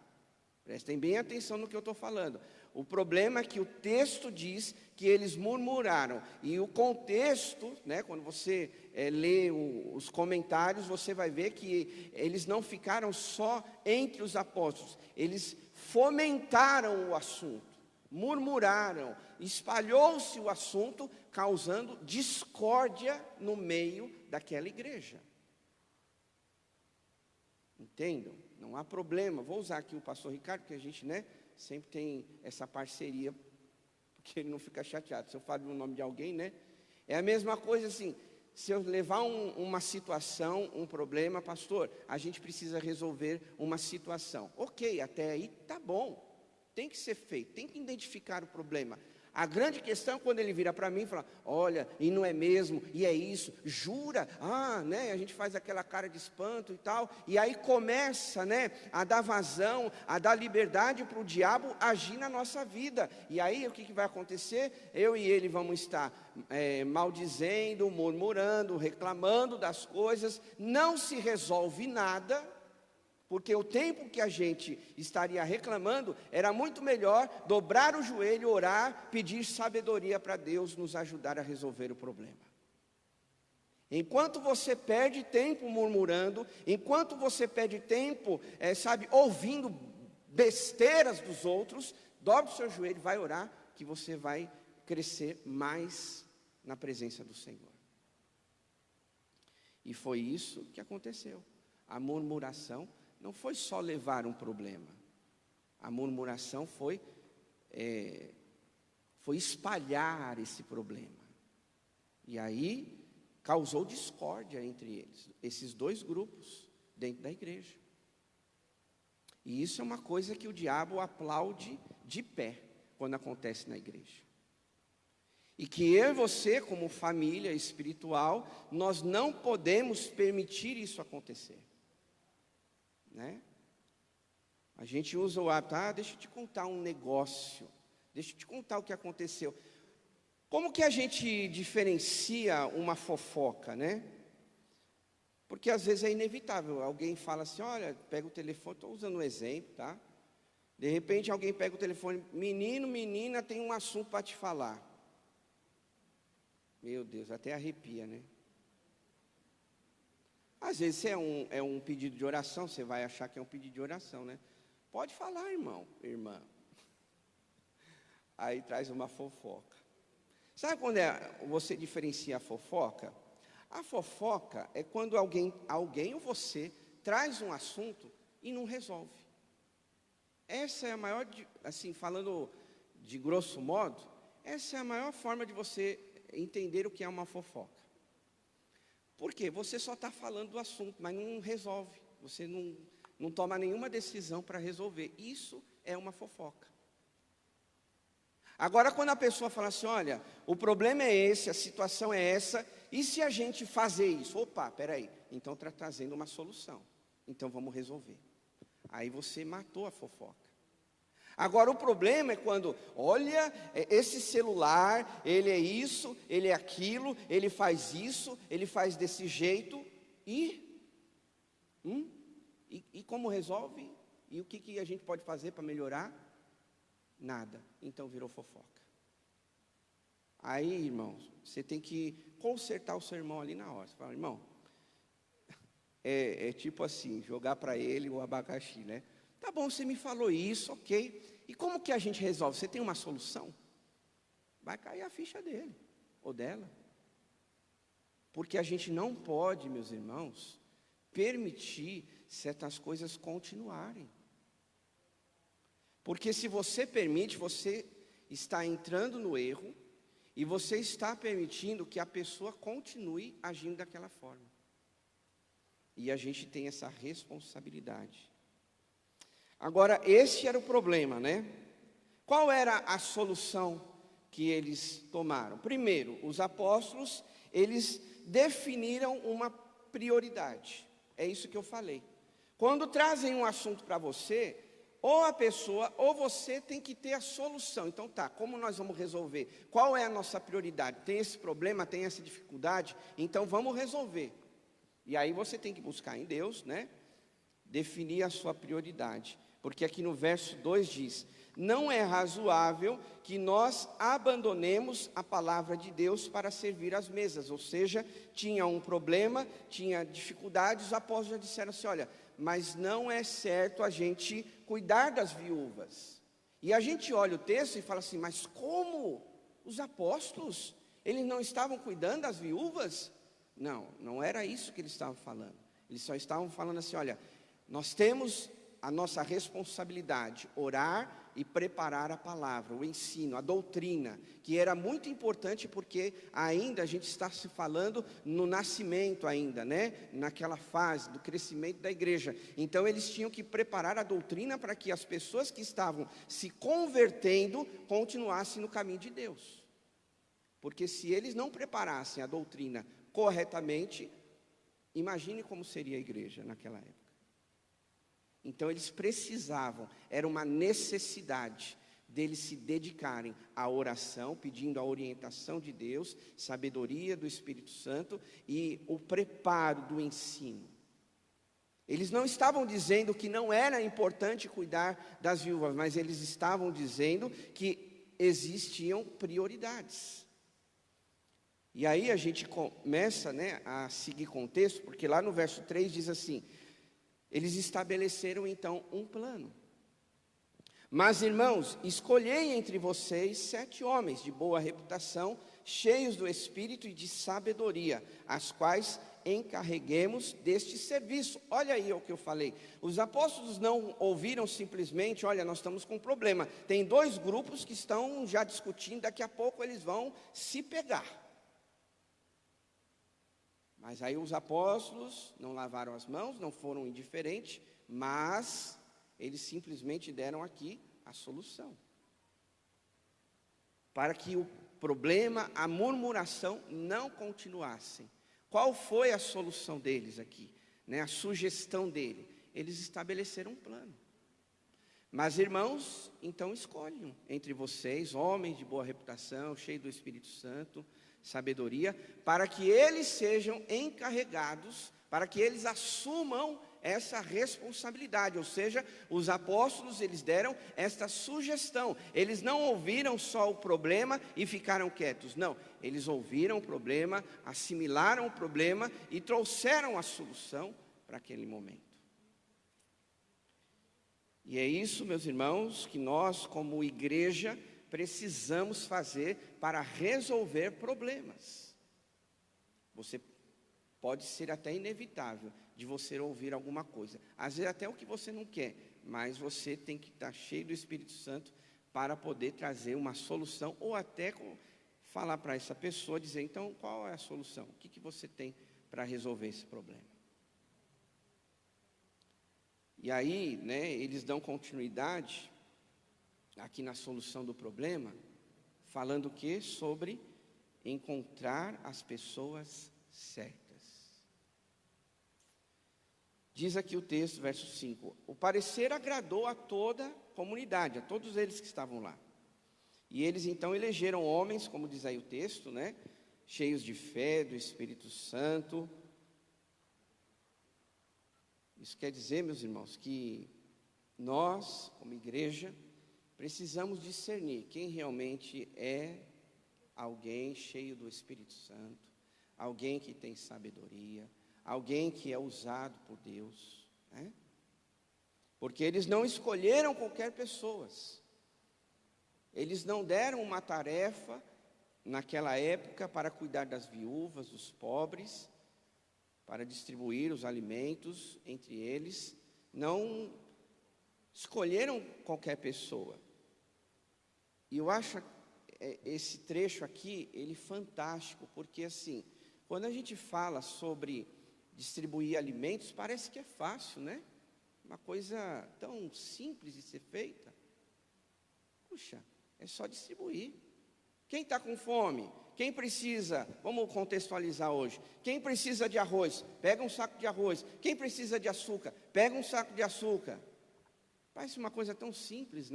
Prestem bem atenção no que eu estou falando. O problema é que o texto diz que eles murmuraram. E o contexto, quando você lê os comentários, você vai ver que eles não ficaram só entre os apóstolos. Eles fomentaram o assunto, murmuraram, espalhou-se o assunto, causando discórdia no meio daquela igreja. Entendam? Não há problema. Vou usar aqui o pastor Ricardo, porque a gente, sempre tem essa parceria, porque ele não fica chateado. Se eu falo o nome de alguém, é a mesma coisa assim, se eu levar uma situação, um problema, pastor, a gente precisa resolver uma situação. Ok, até aí tá bom. Tem que ser feito, tem que identificar o problema. A grande questão é quando ele vira para mim e fala: olha, e não é mesmo, e é isso, jura? A gente faz aquela cara de espanto e tal, e aí começa, a dar vazão, a dar liberdade para o diabo agir na nossa vida. E aí o que vai acontecer? Eu e ele vamos estar maldizendo, murmurando, reclamando das coisas, não se resolve nada. Porque o tempo que a gente estaria reclamando, era muito melhor dobrar o joelho, orar, pedir sabedoria para Deus nos ajudar a resolver o problema. Enquanto você perde tempo murmurando, enquanto você perde tempo, ouvindo besteiras dos outros, dobre o seu joelho, vai orar, que você vai crescer mais na presença do Senhor. E foi isso que aconteceu. A murmuração não foi só levar um problema. A murmuração foi espalhar esse problema. E aí causou discórdia entre eles, esses dois grupos dentro da igreja. E isso é uma coisa que o diabo aplaude de pé quando acontece na igreja. E que eu e você, como família espiritual, nós não podemos permitir isso acontecer. né? A gente usa o hábito, deixa eu te contar um negócio, deixa eu te contar o que aconteceu. Como que a gente diferencia uma fofoca, né? Porque às vezes é inevitável, alguém fala assim, olha, pega o telefone, estou usando um exemplo, tá? De repente alguém pega o telefone, menino, menina, tem um assunto para te falar. Meu Deus, até arrepia, né? Às vezes é um pedido de oração, você vai achar que é um pedido de oração, né? Pode falar, irmão, irmã. Aí traz uma fofoca. Sabe quando você diferencia a fofoca? A fofoca é quando alguém ou você traz um assunto e não resolve. Essa é a maior, assim, falando de grosso modo, essa é a maior forma de você entender o que é uma fofoca. Por quê? Você só está falando do assunto, mas não resolve. Você não toma nenhuma decisão para resolver. Isso é uma fofoca. Agora, quando a pessoa fala assim, olha, o problema é esse, a situação é essa, e se a gente fazer isso? Opa, peraí, então está trazendo uma solução. Então vamos resolver. Aí você matou a fofoca. Agora, o problema é quando, olha, esse celular, ele é isso, ele é aquilo, ele faz isso, ele faz desse jeito, e como resolve? E o que a gente pode fazer para melhorar? Nada. Então virou fofoca. Aí, irmãos, você tem que consertar o seu irmão ali na hora. Você fala, irmão, é tipo assim, jogar para ele o abacaxi, né? Tá bom, você me falou isso, ok. E como que a gente resolve? Você tem uma solução? Vai cair a ficha dele ou dela. Porque a gente não pode, meus irmãos, permitir certas coisas continuarem. Porque se você permite, você está entrando no erro e você está permitindo que a pessoa continue agindo daquela forma. E a gente tem essa responsabilidade. Agora, esse era o problema, né? Qual era a solução que eles tomaram? Primeiro, os apóstolos, eles definiram uma prioridade. É isso que eu falei. Quando trazem um assunto para você, ou a pessoa, ou você tem que ter a solução. Então tá, como nós vamos resolver? Qual é a nossa prioridade? Tem esse problema, tem essa dificuldade? Então vamos resolver. E aí você tem que buscar em Deus, né? Definir a sua prioridade. Porque aqui no verso 2 diz, não é razoável que nós abandonemos a palavra de Deus para servir às mesas. Ou seja, tinha um problema, tinha dificuldades, os apóstolos já disseram assim, olha, mas não é certo a gente cuidar das viúvas. E a gente olha o texto e fala assim, mas como os apóstolos, eles não estavam cuidando das viúvas? Não, não era isso que eles estavam falando. Eles só estavam falando assim, olha, nós temos a nossa responsabilidade, orar e preparar a palavra, o ensino, a doutrina, que era muito importante porque ainda a gente está se falando no nascimento ainda, né? Naquela fase do crescimento da igreja. Então eles tinham que preparar a doutrina para que as pessoas que estavam se convertendo continuassem no caminho de Deus. Porque se eles não preparassem a doutrina corretamente, imagine como seria a igreja naquela época. Então eles precisavam, era uma necessidade deles se dedicarem à oração, pedindo a orientação de Deus, sabedoria do Espírito Santo e o preparo do ensino. Eles não estavam dizendo que não era importante cuidar das viúvas, mas eles estavam dizendo que existiam prioridades. E aí a gente começa, né, a seguir com o texto, porque lá no verso 3 diz assim, eles estabeleceram então um plano. Mas, irmãos, escolhei entre vocês 7 homens de boa reputação, cheios do Espírito e de sabedoria, as quais encarreguemos deste serviço. Olha aí o que eu falei. Os apóstolos não ouviram simplesmente, olha, nós estamos com um problema. Tem 2 grupos que estão já discutindo, daqui a pouco eles vão se pegar. Mas aí os apóstolos não lavaram as mãos, não foram indiferentes, mas eles simplesmente deram aqui a solução. Para que o problema, a murmuração não continuassem. Qual foi a solução deles aqui? Né? A sugestão dele. eles estabeleceram um plano. Mas, irmãos, então escolham entre vocês, homens de boa reputação, cheios do Espírito Santo, sabedoria, para que eles sejam encarregados, para que eles assumam essa responsabilidade. Ou seja, os apóstolos, eles deram esta sugestão. Eles não ouviram só o problema e ficaram quietos. Não, eles ouviram o problema, assimilaram o problema e trouxeram a solução para aquele momento. E é isso, meus irmãos, que nós, como igreja, precisamos fazer para resolver problemas. Você pode ser até inevitável de você ouvir alguma coisa, às vezes até o que você não quer, mas você tem que estar cheio do Espírito Santo para poder trazer uma solução, ou até falar para essa pessoa, dizer, então, qual é a solução? O que você tem para resolver esse problema? E aí, eles dão continuidade aqui na solução do problema, falando o quê? Sobre encontrar as pessoas certas. Diz aqui o texto, verso 5, o parecer agradou a toda a comunidade, a todos eles que estavam lá. E eles então elegeram homens, como diz aí o texto, cheios de fé, do Espírito Santo. Isso quer dizer, meus irmãos, que nós, como igreja, precisamos discernir quem realmente é alguém cheio do Espírito Santo, alguém que tem sabedoria, alguém que é usado por Deus, Porque eles não escolheram qualquer pessoa. Eles não deram uma tarefa naquela época para cuidar das viúvas, dos pobres, para distribuir os alimentos entre eles. Não escolheram qualquer pessoa. E eu acho esse trecho aqui, ele fantástico, porque assim, quando a gente fala sobre distribuir alimentos, parece que é fácil, uma coisa tão simples de ser feita. Puxa, é só distribuir. Quem está com fome? Quem precisa? Vamos contextualizar hoje. Quem precisa de arroz? Pega um saco de arroz. Quem precisa de açúcar? Pega um saco de açúcar. Parece uma coisa tão simples,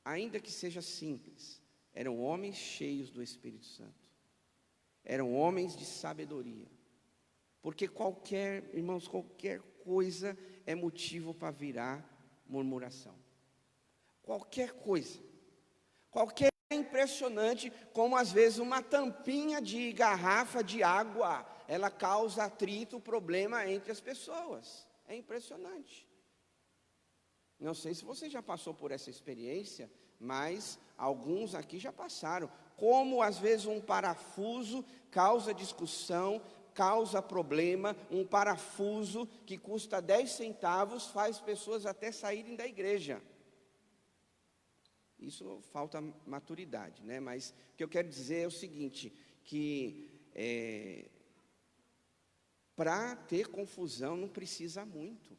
Ainda que seja simples, eram homens cheios do Espírito Santo. Eram homens de sabedoria. Porque irmãos, qualquer coisa é motivo para virar murmuração. Qualquer coisa. É impressionante como às vezes uma tampinha de garrafa de água, ela causa atrito, problema entre as pessoas. É impressionante. Não sei se você já passou por essa experiência, mas alguns aqui já passaram. Como às vezes um parafuso causa discussão, causa problema, um parafuso que custa 10 centavos faz pessoas até saírem da igreja. Isso falta maturidade, Mas o que eu quero dizer é o seguinte, que para ter confusão não precisa muito.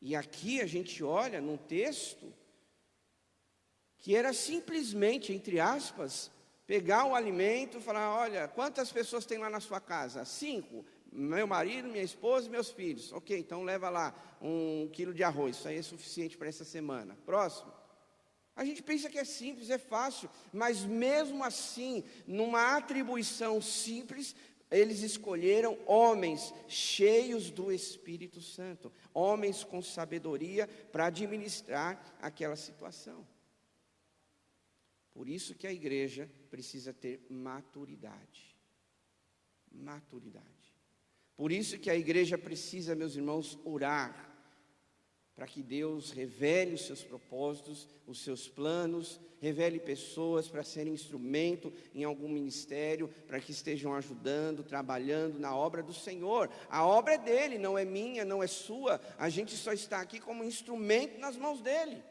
E aqui a gente olha num texto que era simplesmente, entre aspas, pegar o alimento e falar, olha, quantas pessoas tem lá na sua casa? 5, meu marido, minha esposa e meus filhos. Ok, então leva lá 1 quilo de arroz, isso aí é suficiente para essa semana. Próximo. A gente pensa que é simples, é fácil, mas mesmo assim, numa atribuição simples, eles escolheram homens cheios do Espírito Santo, homens com sabedoria para administrar aquela situação. Por isso que a igreja precisa ter maturidade. Maturidade. Por isso que a igreja precisa, meus irmãos, orar, para que Deus revele os seus propósitos, os seus planos, revele pessoas para serem instrumento em algum ministério, para que estejam ajudando, trabalhando na obra do Senhor. A obra é dele, não é minha, não é sua. A gente só está aqui como instrumento nas mãos dele.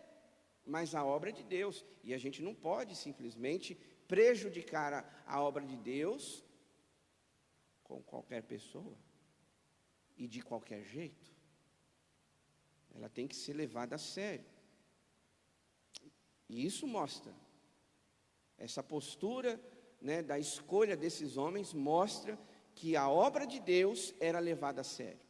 Mas a obra é de Deus, e a gente não pode simplesmente prejudicar a obra de Deus com qualquer pessoa e de qualquer jeito. Ela tem que ser levada a sério. E isso mostra, essa postura, da escolha desses homens, mostra que a obra de Deus era levada a sério.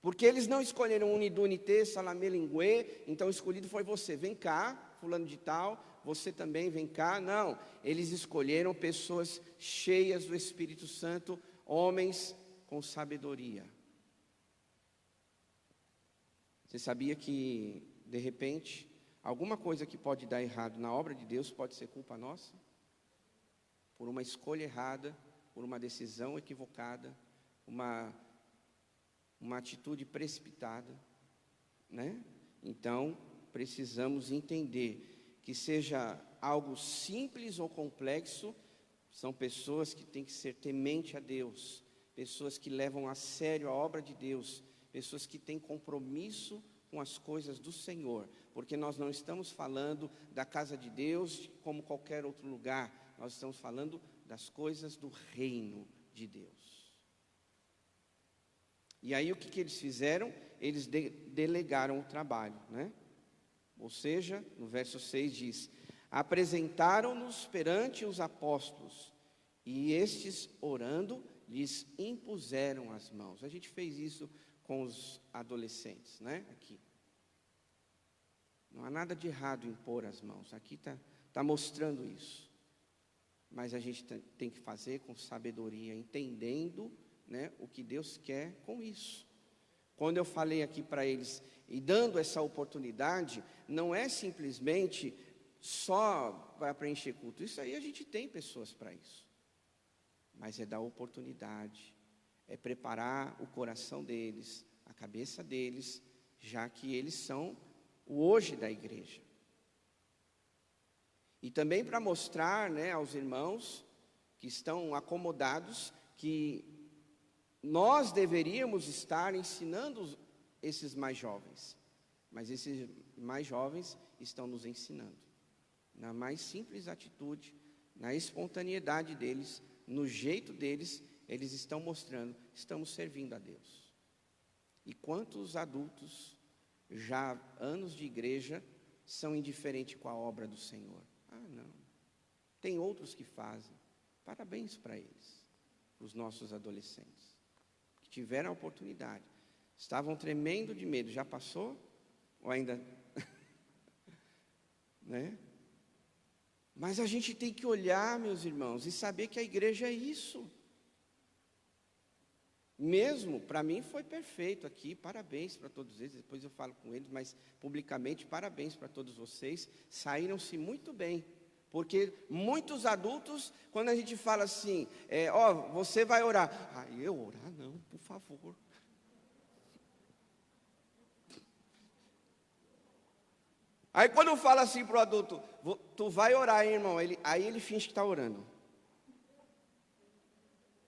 Porque eles não escolheram unidunité, salamelinguê, então o escolhido foi você. Vem cá, fulano de tal, você também vem cá. Não, eles escolheram pessoas cheias do Espírito Santo, homens com sabedoria. Você sabia que, de repente, alguma coisa que pode dar errado na obra de Deus pode ser culpa nossa? Por uma escolha errada, por uma decisão equivocada, uma atitude precipitada, né? Então, precisamos entender que seja algo simples ou complexo, são pessoas que têm que ser temente a Deus, pessoas que levam a sério a obra de Deus, pessoas que têm compromisso com as coisas do Senhor, porque nós não estamos falando da casa de Deus como qualquer outro lugar, nós estamos falando das coisas do reino de Deus. E aí o que eles fizeram? Eles delegaram o trabalho, né? Ou seja, no verso 6 diz: apresentaram-nos perante os apóstolos, e estes, orando, lhes impuseram as mãos. A gente fez isso com os adolescentes, né? Aqui. Não há nada de errado em pôr as mãos. Aqui está mostrando isso. Mas a gente tem que fazer com sabedoria, entendendo, né, o que Deus quer com isso. Quando eu falei aqui para eles, e dando essa oportunidade, não é simplesmente só para preencher culto. Isso aí a gente tem pessoas para isso. Mas é dar oportunidade, é preparar o coração deles, a cabeça deles, já que eles são o hoje da igreja. E também para mostrar, né, aos irmãos que estão acomodados, que nós deveríamos estar ensinando esses mais jovens, mas esses mais jovens estão nos ensinando, na mais simples atitude, na espontaneidade deles, no jeito deles, eles estão mostrando, estamos servindo a Deus. E quantos adultos, já anos de igreja, são indiferentes com a obra do Senhor? Ah, não, tem outros que fazem. Parabéns para eles, para os nossos adolescentes, que tiveram a oportunidade, estavam tremendo de medo. Já passou? Ou ainda? Né? Mas a gente tem que olhar, meus irmãos, e saber que a igreja é isso. Mesmo, para mim foi perfeito aqui, parabéns para todos eles, depois eu falo com eles, mas publicamente, parabéns para todos vocês, saíram-se muito bem. Porque muitos adultos, quando a gente fala assim, você vai orar. Ah, eu orar não, por favor. Aí quando fala assim para o adulto, tu vai orar, hein, irmão, aí ele finge que está orando.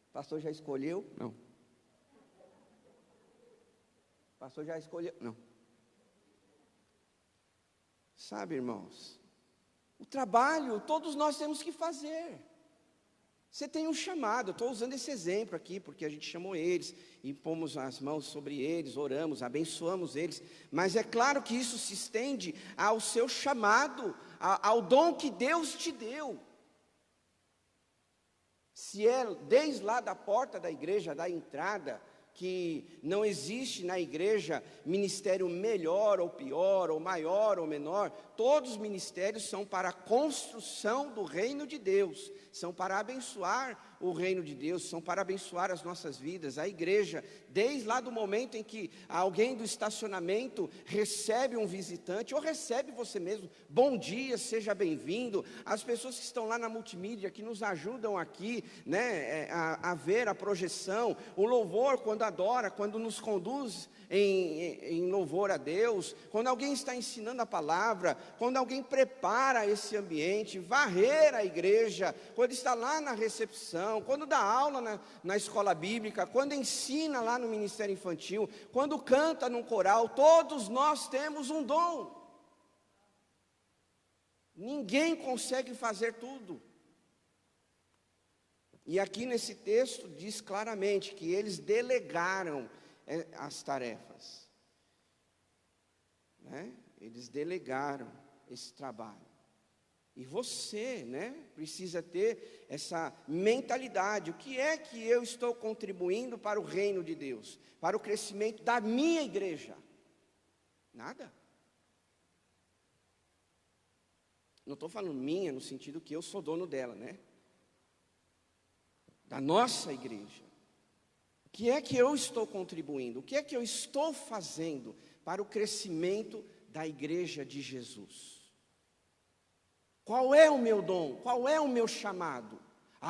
O pastor já escolheu? Não. O pastor já escolheu? Não. Sabe, irmãos, o trabalho todos nós temos que fazer. Você tem um chamado, estou usando esse exemplo aqui, porque a gente chamou eles, e pomos as mãos sobre eles, oramos, abençoamos eles, mas é claro que isso se estende ao seu chamado, ao dom que Deus te deu. Se é desde lá da porta da igreja, da entrada, que não existe na igreja ministério melhor ou pior, ou maior ou menor, todos os ministérios são para a construção do reino de Deus, são para abençoar o reino de Deus, são para abençoar as nossas vidas. A igreja, desde lá do momento em que alguém do estacionamento recebe um visitante, ou recebe você mesmo, bom dia, seja bem-vindo, as pessoas que estão lá na multimídia, que nos ajudam aqui, né, a ver a projeção, o louvor quando adora, quando nos conduz em louvor a Deus, quando alguém está ensinando a palavra, quando alguém prepara esse ambiente, varrer a igreja, quando está lá na recepção, quando dá aula na escola bíblica, quando ensina lá no ministério infantil, quando canta num coral, todos nós temos um dom. Ninguém consegue fazer tudo. E aqui nesse texto diz claramente que eles delegaram as tarefas, né? Eles delegaram esse trabalho. E você, né, precisa ter essa mentalidade. O que é que eu estou contribuindo para o reino de Deus? Para o crescimento da minha igreja? Nada. Não estou falando minha no sentido que eu sou dono dela, né? Da nossa igreja. O que é que eu estou contribuindo? O que é que eu estou fazendo para o crescimento da igreja de Jesus? Qual é o meu dom? Qual é o meu chamado?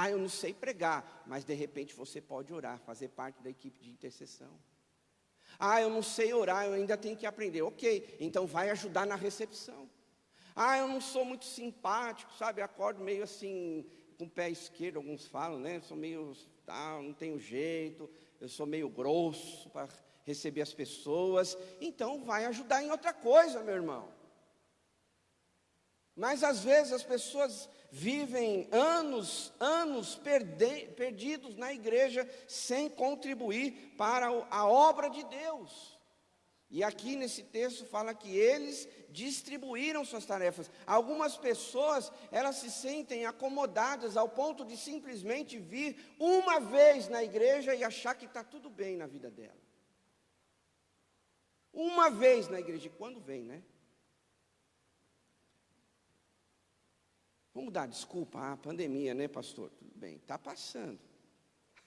Eu não sei pregar, mas de repente você pode orar, fazer parte da equipe de intercessão. Eu não sei orar, eu ainda tenho que aprender. Ok, então vai ajudar na recepção. Eu não sou muito simpático, sabe? Acordo meio assim, com o pé esquerdo, alguns falam, né? Eu sou meio, não tenho jeito, eu sou meio grosso para receber as pessoas. Então vai ajudar em outra coisa, meu irmão. Mas às vezes as pessoas vivem anos perdidos na igreja sem contribuir para a obra de Deus. E aqui nesse texto fala que eles distribuíram suas tarefas. Algumas pessoas, elas se sentem acomodadas ao ponto de simplesmente vir uma vez na igreja e achar que está tudo bem na vida dela. Uma vez na igreja, e quando vem, né? Vamos dar desculpa, pandemia, né, pastor? Tudo bem, está passando.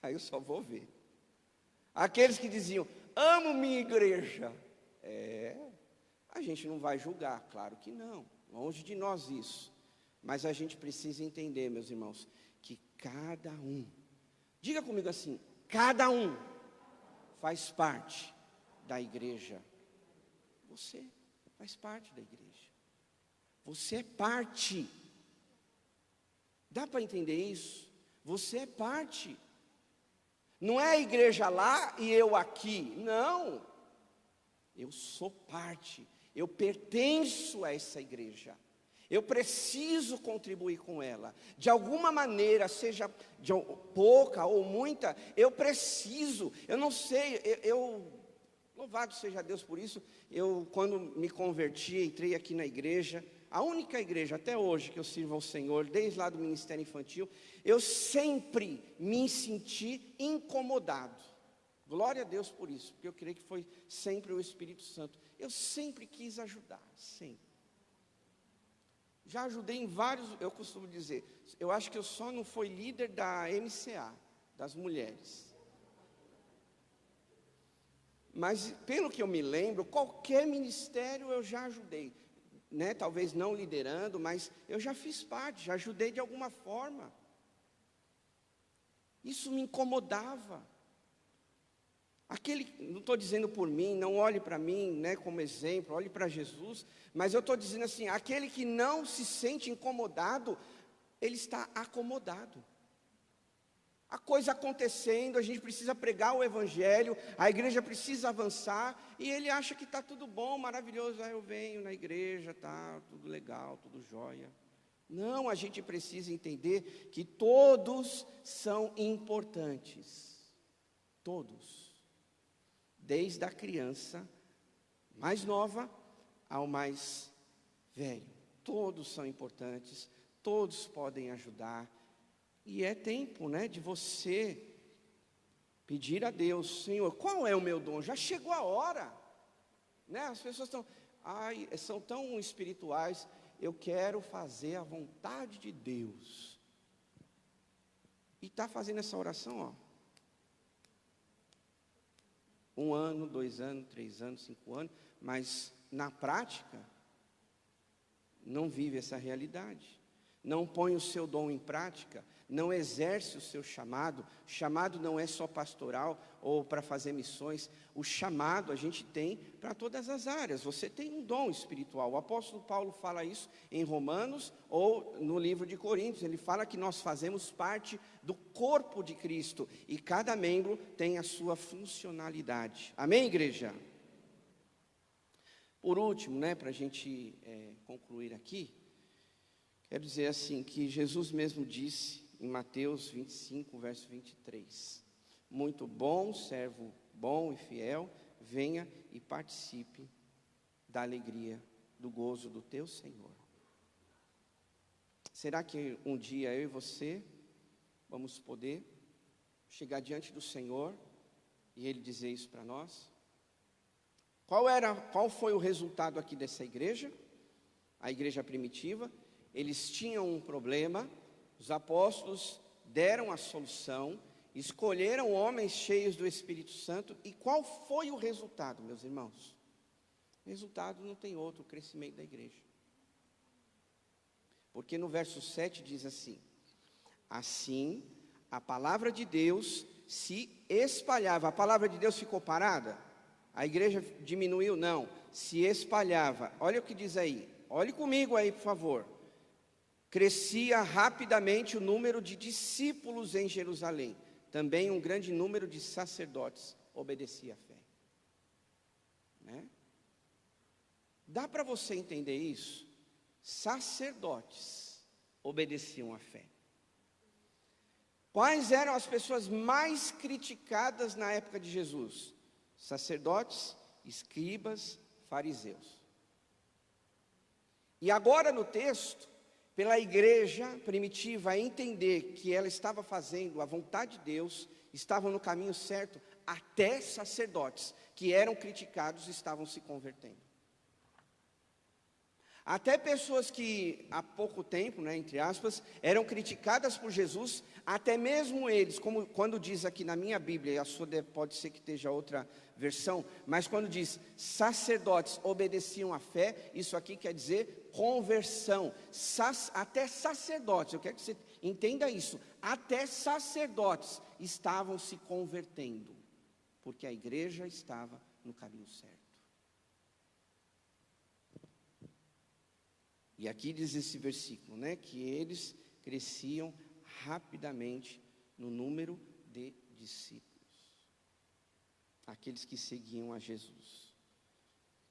Aí eu só vou ver. Aqueles que diziam, amo minha igreja. A gente não vai julgar, claro que não. Longe de nós isso. Mas a gente precisa entender, meus irmãos, que cada um, diga comigo assim, cada um faz parte da igreja. Você faz parte da igreja. Você é parte. Dá para entender isso? Você é parte. Não é a igreja lá e eu aqui. Não. Eu sou parte. Eu pertenço a essa igreja. Eu preciso contribuir com ela. De alguma maneira, seja de pouca ou muita, eu preciso. Eu não sei, louvado seja Deus por isso. Eu, quando me converti, entrei aqui na igreja. A única igreja até hoje que eu sirvo ao Senhor, desde lá do ministério infantil, eu sempre me senti incomodado. Glória a Deus por isso, porque eu creio que foi sempre o Espírito Santo. Eu sempre quis ajudar, sempre. Já ajudei em vários, eu costumo dizer, eu acho que eu só não fui líder da MCA, das mulheres. Mas pelo que eu me lembro, qualquer ministério eu já ajudei. Né, talvez não liderando, mas eu já fiz parte, já ajudei de alguma forma. Isso me incomodava. Não estou dizendo por mim, não olhe para mim, né, como exemplo, olhe para Jesus, mas eu estou dizendo assim, aquele que não se sente incomodado, ele está acomodado. A coisa acontecendo, a gente precisa pregar o evangelho, a igreja precisa avançar, e ele acha que está tudo bom, maravilhoso, eu venho na igreja, tá tudo legal, tudo jóia. Não, a gente precisa entender que todos são importantes, todos, desde a criança mais nova ao mais velho, todos são importantes, todos podem ajudar. E é tempo, né, de você pedir a Deus, Senhor, qual é o meu dom? Já chegou a hora, né? As pessoas são tão espirituais. Eu quero fazer a vontade de Deus. E está fazendo essa oração, 1 ano, 2 anos, 3 anos, 5 anos, mas na prática não vive essa realidade. Não põe o seu dom em prática, não exerce o seu chamado. Chamado não é só pastoral ou para fazer missões. O chamado a gente tem para todas as áreas. Você tem um dom espiritual. O apóstolo Paulo fala isso em Romanos ou no livro de Coríntios. Ele fala que nós fazemos parte do corpo de Cristo e cada membro tem a sua funcionalidade. Amém, igreja? Por último, né, para a gente concluir aqui, quero dizer assim, que Jesus mesmo disse em Mateus 25, verso 23, muito bom, servo bom e fiel, venha e participe da alegria, do gozo do teu Senhor. Será que um dia eu e você vamos poder chegar diante do Senhor e Ele dizer isso para nós? Qual foi o resultado aqui dessa igreja? A igreja primitiva. Eles tinham um problema, os apóstolos deram a solução, escolheram homens cheios do Espírito Santo, e qual foi o resultado, meus irmãos? O resultado não tem outro, o crescimento da igreja. Porque no verso 7 diz assim: assim, a palavra de Deus se espalhava. A palavra de Deus ficou parada? A igreja diminuiu? Não, se espalhava. Olha o que diz aí, olhe comigo aí, por favor. Crescia rapidamente o número de discípulos em Jerusalém. Também um grande número de sacerdotes obedecia à fé. Né? Dá para você entender isso? Sacerdotes obedeciam à fé. Quais eram as pessoas mais criticadas na época de Jesus? Sacerdotes, escribas, fariseus. E agora no texto, pela igreja primitiva entender que ela estava fazendo a vontade de Deus, estavam no caminho certo, até sacerdotes que eram criticados estavam se convertendo. Até pessoas que há pouco tempo, né, entre aspas, eram criticadas por Jesus, até mesmo eles, como quando diz aqui na minha Bíblia, a sua pode ser que esteja outra versão, mas quando diz sacerdotes obedeciam à fé, isso aqui quer dizer conversão. Até sacerdotes, eu quero que você entenda isso, até sacerdotes estavam se convertendo, porque a igreja estava no caminho certo. E aqui diz esse versículo, né, que eles cresciam rapidamente no número de discípulos, aqueles que seguiam a Jesus.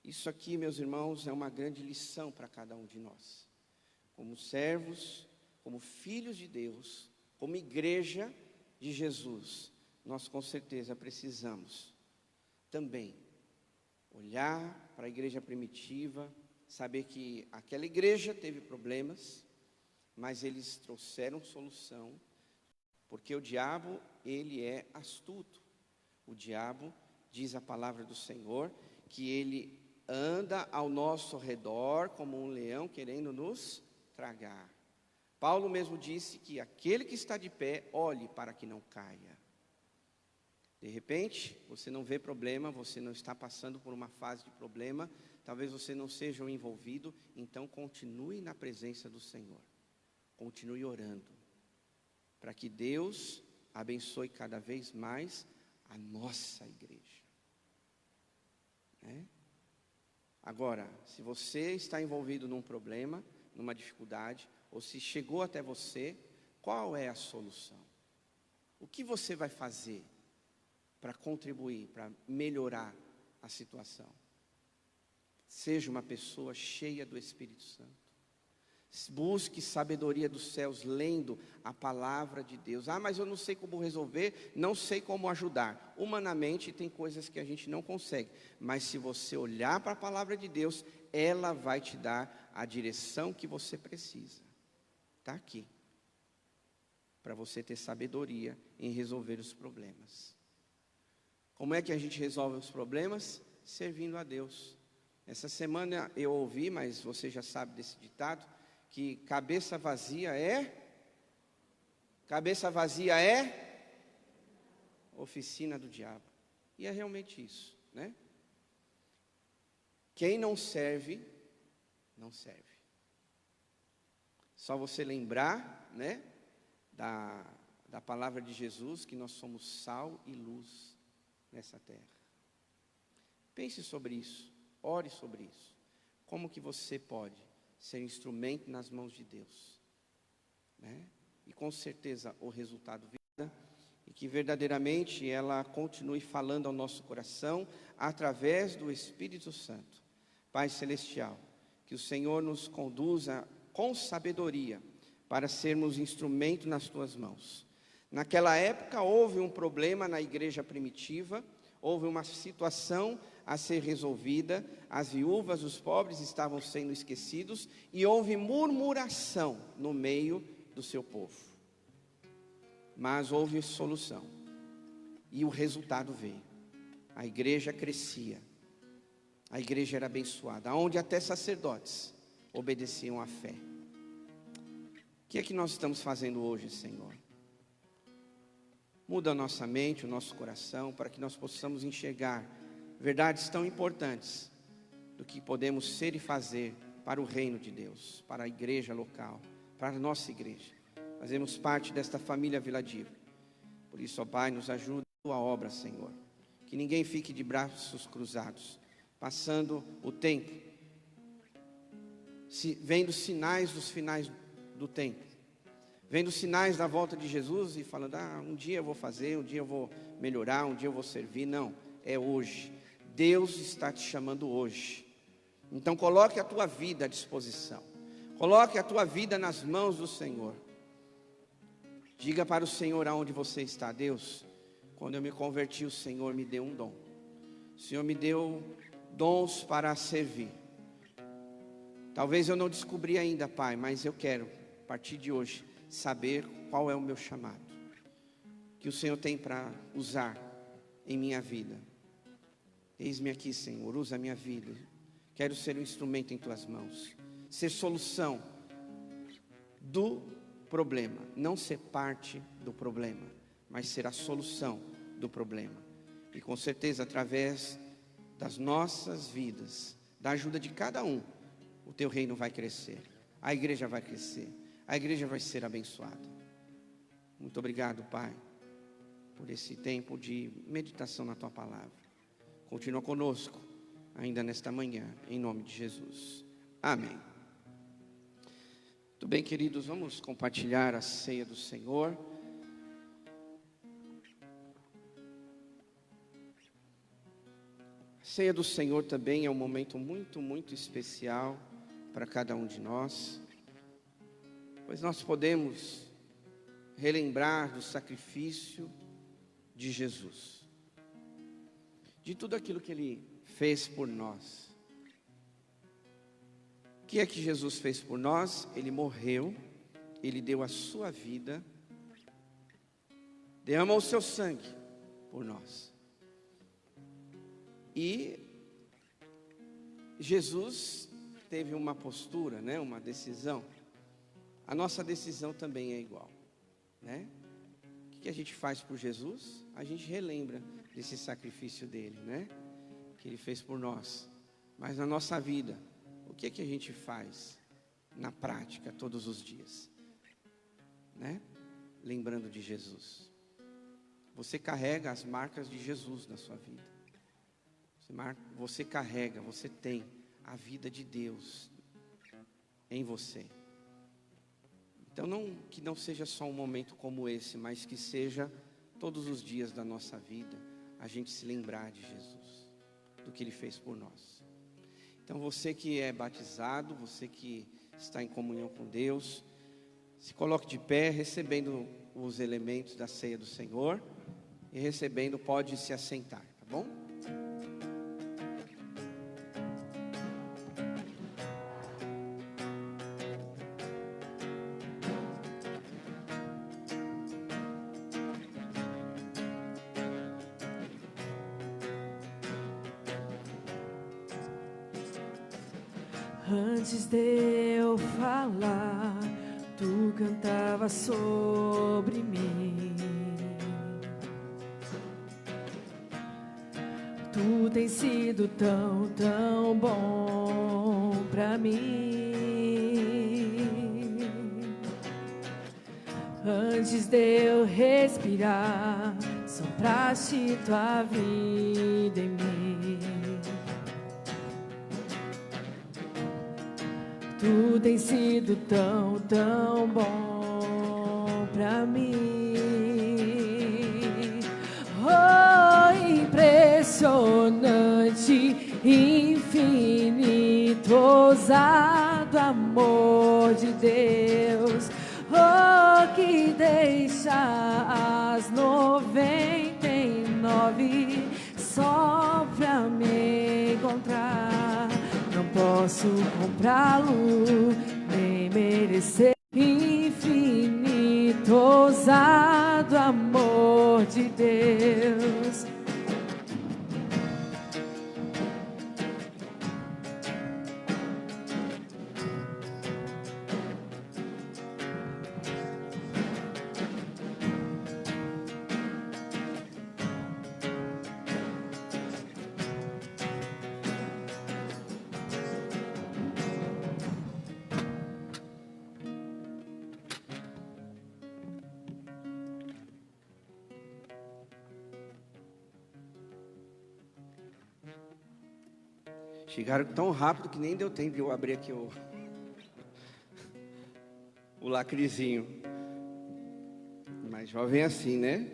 Isso aqui, meus irmãos, é uma grande lição para cada um de nós. Como servos, como filhos de Deus, como igreja de Jesus, nós com certeza precisamos também olhar para a igreja primitiva, saber que aquela igreja teve problemas, mas eles trouxeram solução, porque o diabo, ele é astuto. O diabo, diz a palavra do Senhor, que ele anda ao nosso redor como um leão querendo nos tragar. Paulo mesmo disse que aquele que está de pé, olhe para que não caia. De repente, você não vê problema, você não está passando por uma fase de problema, talvez você não seja um envolvido, então continue na presença do Senhor. Continue orando, para que Deus abençoe cada vez mais a nossa igreja. Né? Agora, se você está envolvido num problema, numa dificuldade, ou se chegou até você, qual é a solução? O que você vai fazer para contribuir, para melhorar a situação? Seja uma pessoa cheia do Espírito Santo. Busque sabedoria dos céus, lendo a palavra de Deus. Ah, mas eu não sei como resolver, não sei como ajudar. Humanamente tem coisas que a gente não consegue, mas se você olhar para a palavra de Deus, ela vai te dar a direção que você precisa. Está aqui, para você ter sabedoria em resolver os problemas. Como é que a gente resolve os problemas? Servindo a Deus. Essa semana eu ouvi, mas você já sabe desse ditado, que cabeça vazia é oficina do diabo. E é realmente isso, né? Quem não serve, não serve. Só você lembrar, né, da palavra de Jesus, que nós somos sal e luz nessa terra. Pense sobre isso, ore sobre isso. Como que você pode ser instrumento nas mãos de Deus, né? E com certeza o resultado virá, e que verdadeiramente ela continue falando ao nosso coração através do Espírito Santo. Pai Celestial, que o Senhor nos conduza com sabedoria para sermos instrumento nas tuas mãos. Naquela época houve um problema na igreja primitiva, houve uma situação a ser resolvida, as viúvas, os pobres estavam sendo esquecidos, e houve murmuração no meio do seu povo. Mas houve solução, e o resultado veio. A igreja crescia, a igreja era abençoada, onde até sacerdotes obedeciam à fé. O que é que nós estamos fazendo hoje, Senhor? Muda a nossa mente, o nosso coração, para que nós possamos enxergar verdades tão importantes do que podemos ser e fazer para o reino de Deus, para a igreja local, para a nossa igreja. Fazemos parte desta família Vila Diva. Por isso, ó Pai, nos ajuda a tua obra, Senhor. Que ninguém fique de braços cruzados, passando o tempo, vendo sinais dos finais do tempo, vendo sinais da volta de Jesus e falando, um dia eu vou fazer, um dia eu vou melhorar, um dia eu vou servir. Não, é hoje. Deus está te chamando hoje. Então coloque a tua vida à disposição. Coloque a tua vida nas mãos do Senhor. Diga para o Senhor aonde você está. Deus, quando eu me converti, o Senhor me deu um dom. O Senhor me deu dons para servir. Talvez eu não descobri ainda, Pai, mas eu quero, a partir de hoje, saber qual é o meu chamado, que o Senhor tem para usar em minha vida. Eis-me aqui, Senhor, usa a minha vida. Quero ser um instrumento em tuas mãos, ser solução do problema, não ser parte do problema, mas ser a solução do problema. E com certeza, através das nossas vidas, da ajuda de cada um, o teu reino vai crescer, a igreja vai crescer, a igreja vai ser abençoada. Muito obrigado, Pai, por esse tempo de meditação na tua palavra. Continua conosco ainda nesta manhã, em nome de Jesus. Amém. Muito bem, queridos, vamos compartilhar a ceia do Senhor. A ceia do Senhor também é um momento muito, muito especial para cada um de nós, pois nós podemos relembrar do sacrifício de Jesus, de tudo aquilo que Ele fez por nós. O que é que Jesus fez por nós? Ele morreu, Ele deu a sua vida, derramou o seu sangue por nós. E Jesus teve uma postura, né, uma decisão. A nossa decisão também é igual, né? O que a gente faz por Jesus? A gente relembra desse sacrifício dele, né? Que ele fez por nós. Mas na nossa vida, o que a gente faz na prática todos os dias, né? Lembrando de Jesus. Você carrega as marcas de Jesus na sua vida. Você carrega, você tem a vida de Deus em você. Então que não seja só um momento como esse, mas que seja todos os dias da nossa vida, a gente se lembrar de Jesus, do que Ele fez por nós. Então você que é batizado, você que está em comunhão com Deus, se coloque de pé, recebendo os elementos da ceia do Senhor, e recebendo pode se assentar, tá bom? Antes de eu falar, tu cantava sobre mim. Tu tens sido tão, tão bom pra mim. Antes de eu respirar, sopraste tua vida em mim. Tu tens sido tão, tão bom pra mim. Oh, impressionante, infinito, ousado amor de Deus. Oh, que deixa as 99 só posso comprá-lo, nem merecer. Infinito, ousado amor de Deus. Chegaram tão rápido que nem deu tempo de eu abrir aqui o lacrezinho. Mas jovem é assim, né?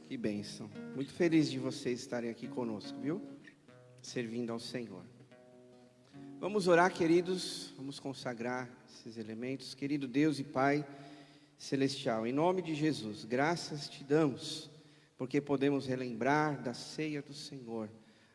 Que bênção. Muito feliz de vocês estarem aqui conosco, viu? Servindo ao Senhor. Vamos orar, queridos. Vamos consagrar esses elementos. Querido Deus e Pai Celestial, em nome de Jesus, graças te damos, porque podemos relembrar da ceia do Senhor.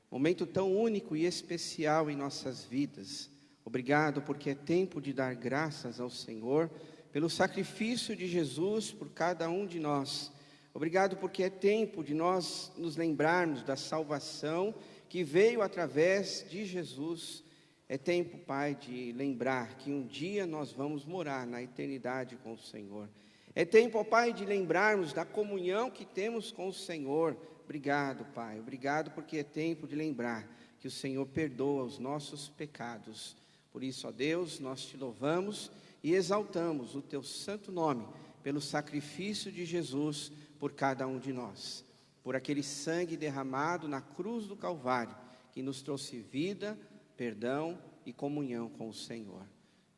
Momento tão único e especial em nossas vidas. Obrigado porque é tempo de dar graças ao Senhor pelo sacrifício de Jesus por cada um de nós. Obrigado porque é tempo de nós nos lembrarmos da salvação que veio através de Jesus. É tempo, Pai, de lembrar que um dia nós vamos morar na eternidade com o Senhor. É tempo, ó Pai, de lembrarmos da comunhão que temos com o Senhor. Obrigado, Pai. Obrigado porque é tempo de lembrar que o Senhor perdoa os nossos pecados. Por isso, ó Deus, nós te louvamos e exaltamos o teu santo nome pelo sacrifício de Jesus por cada um de nós. Por aquele sangue derramado na cruz do Calvário que nos trouxe vida, perdão e comunhão com o Senhor.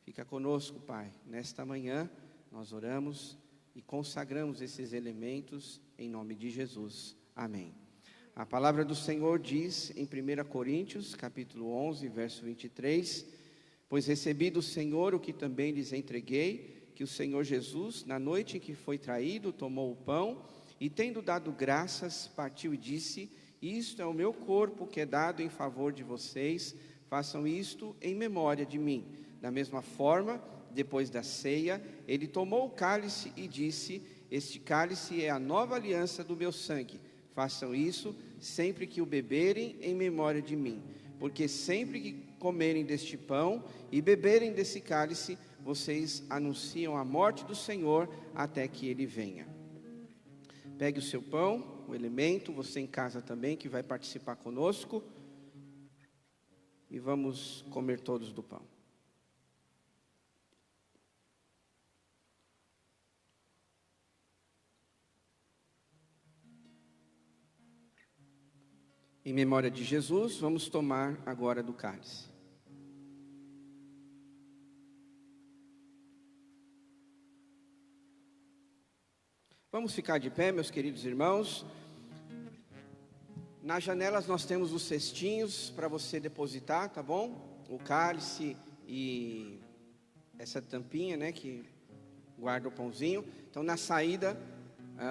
Fica conosco, Pai. Nesta manhã nós oramos e consagramos esses elementos em nome de Jesus. Amém. A palavra do Senhor diz em 1 Coríntios, capítulo 11, verso 23, pois recebi do Senhor o que também lhes entreguei, que o Senhor Jesus, na noite em que foi traído, tomou o pão e, tendo dado graças, partiu e disse, isto é o meu corpo que é dado em favor de vocês, façam isto em memória de mim. Da mesma forma, depois da ceia, ele tomou o cálice e disse, este cálice é a nova aliança do meu sangue. Façam isso sempre que o beberem em memória de mim. Porque sempre que comerem deste pão e beberem desse cálice, vocês anunciam a morte do Senhor até que ele venha. Pegue o seu pão, o elemento, você em casa também que vai participar conosco. E vamos comer todos do pão. Em memória de Jesus, vamos tomar agora do cálice. Vamos ficar de pé, meus queridos irmãos. Nas janelas nós temos os cestinhos para você depositar, tá bom? O cálice e essa tampinha, né, que guarda o pãozinho. Então na saída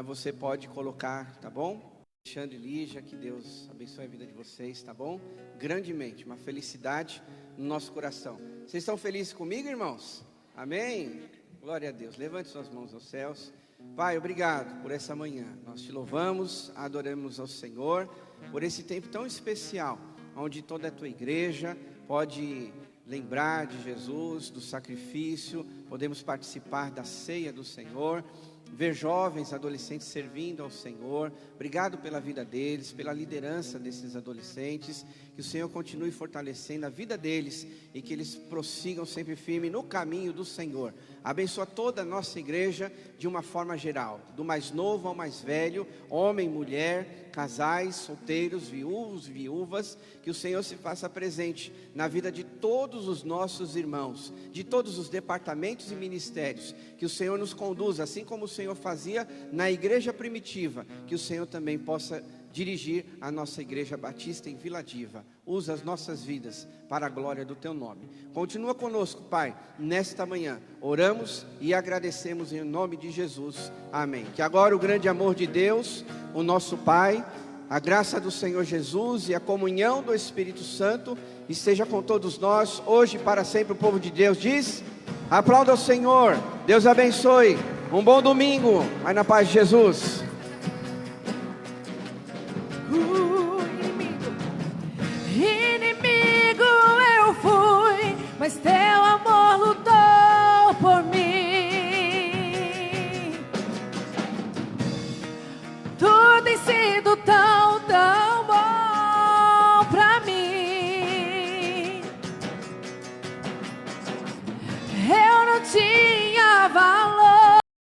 você pode colocar, tá bom? Alexandre e Lígia, que Deus abençoe a vida de vocês, tá bom? Grandemente, uma felicidade no nosso coração. Vocês estão felizes comigo, irmãos? Amém? Glória a Deus. Levante suas mãos aos céus. Pai, obrigado por essa manhã. Nós te louvamos, adoramos ao Senhor por esse tempo tão especial, onde toda a tua igreja pode lembrar de Jesus, do sacrifício, podemos participar da ceia do Senhor, ver jovens, adolescentes servindo ao Senhor. Obrigado pela vida deles, pela liderança desses adolescentes. Que o Senhor continue fortalecendo a vida deles e que eles prossigam sempre firme no caminho do Senhor. Abençoa toda a nossa igreja de uma forma geral, do mais novo ao mais velho, homem, mulher, casais, solteiros, viúvos, viúvas. Que o Senhor se faça presente na vida de todos os nossos irmãos, de todos os departamentos e ministérios. Que o Senhor nos conduza, assim como o Senhor fazia na igreja primitiva, que o Senhor também possa dirigir a nossa igreja batista em Vila Diva. Usa as nossas vidas para a glória do teu nome. Continua conosco, Pai, nesta manhã. Oramos e agradecemos em nome de Jesus. Amém. Que agora o grande amor de Deus, o nosso Pai, A graça do Senhor Jesus e a comunhão do Espírito Santo esteja com todos nós, hoje e para sempre. O povo de Deus diz: aplauda o Senhor, Deus abençoe, um bom domingo, vai na paz de Jesus. Inimigo eu fui, mas teu amor lutou por mim. Tudo tem sido tão, tão bom pra mim. Eu não tinha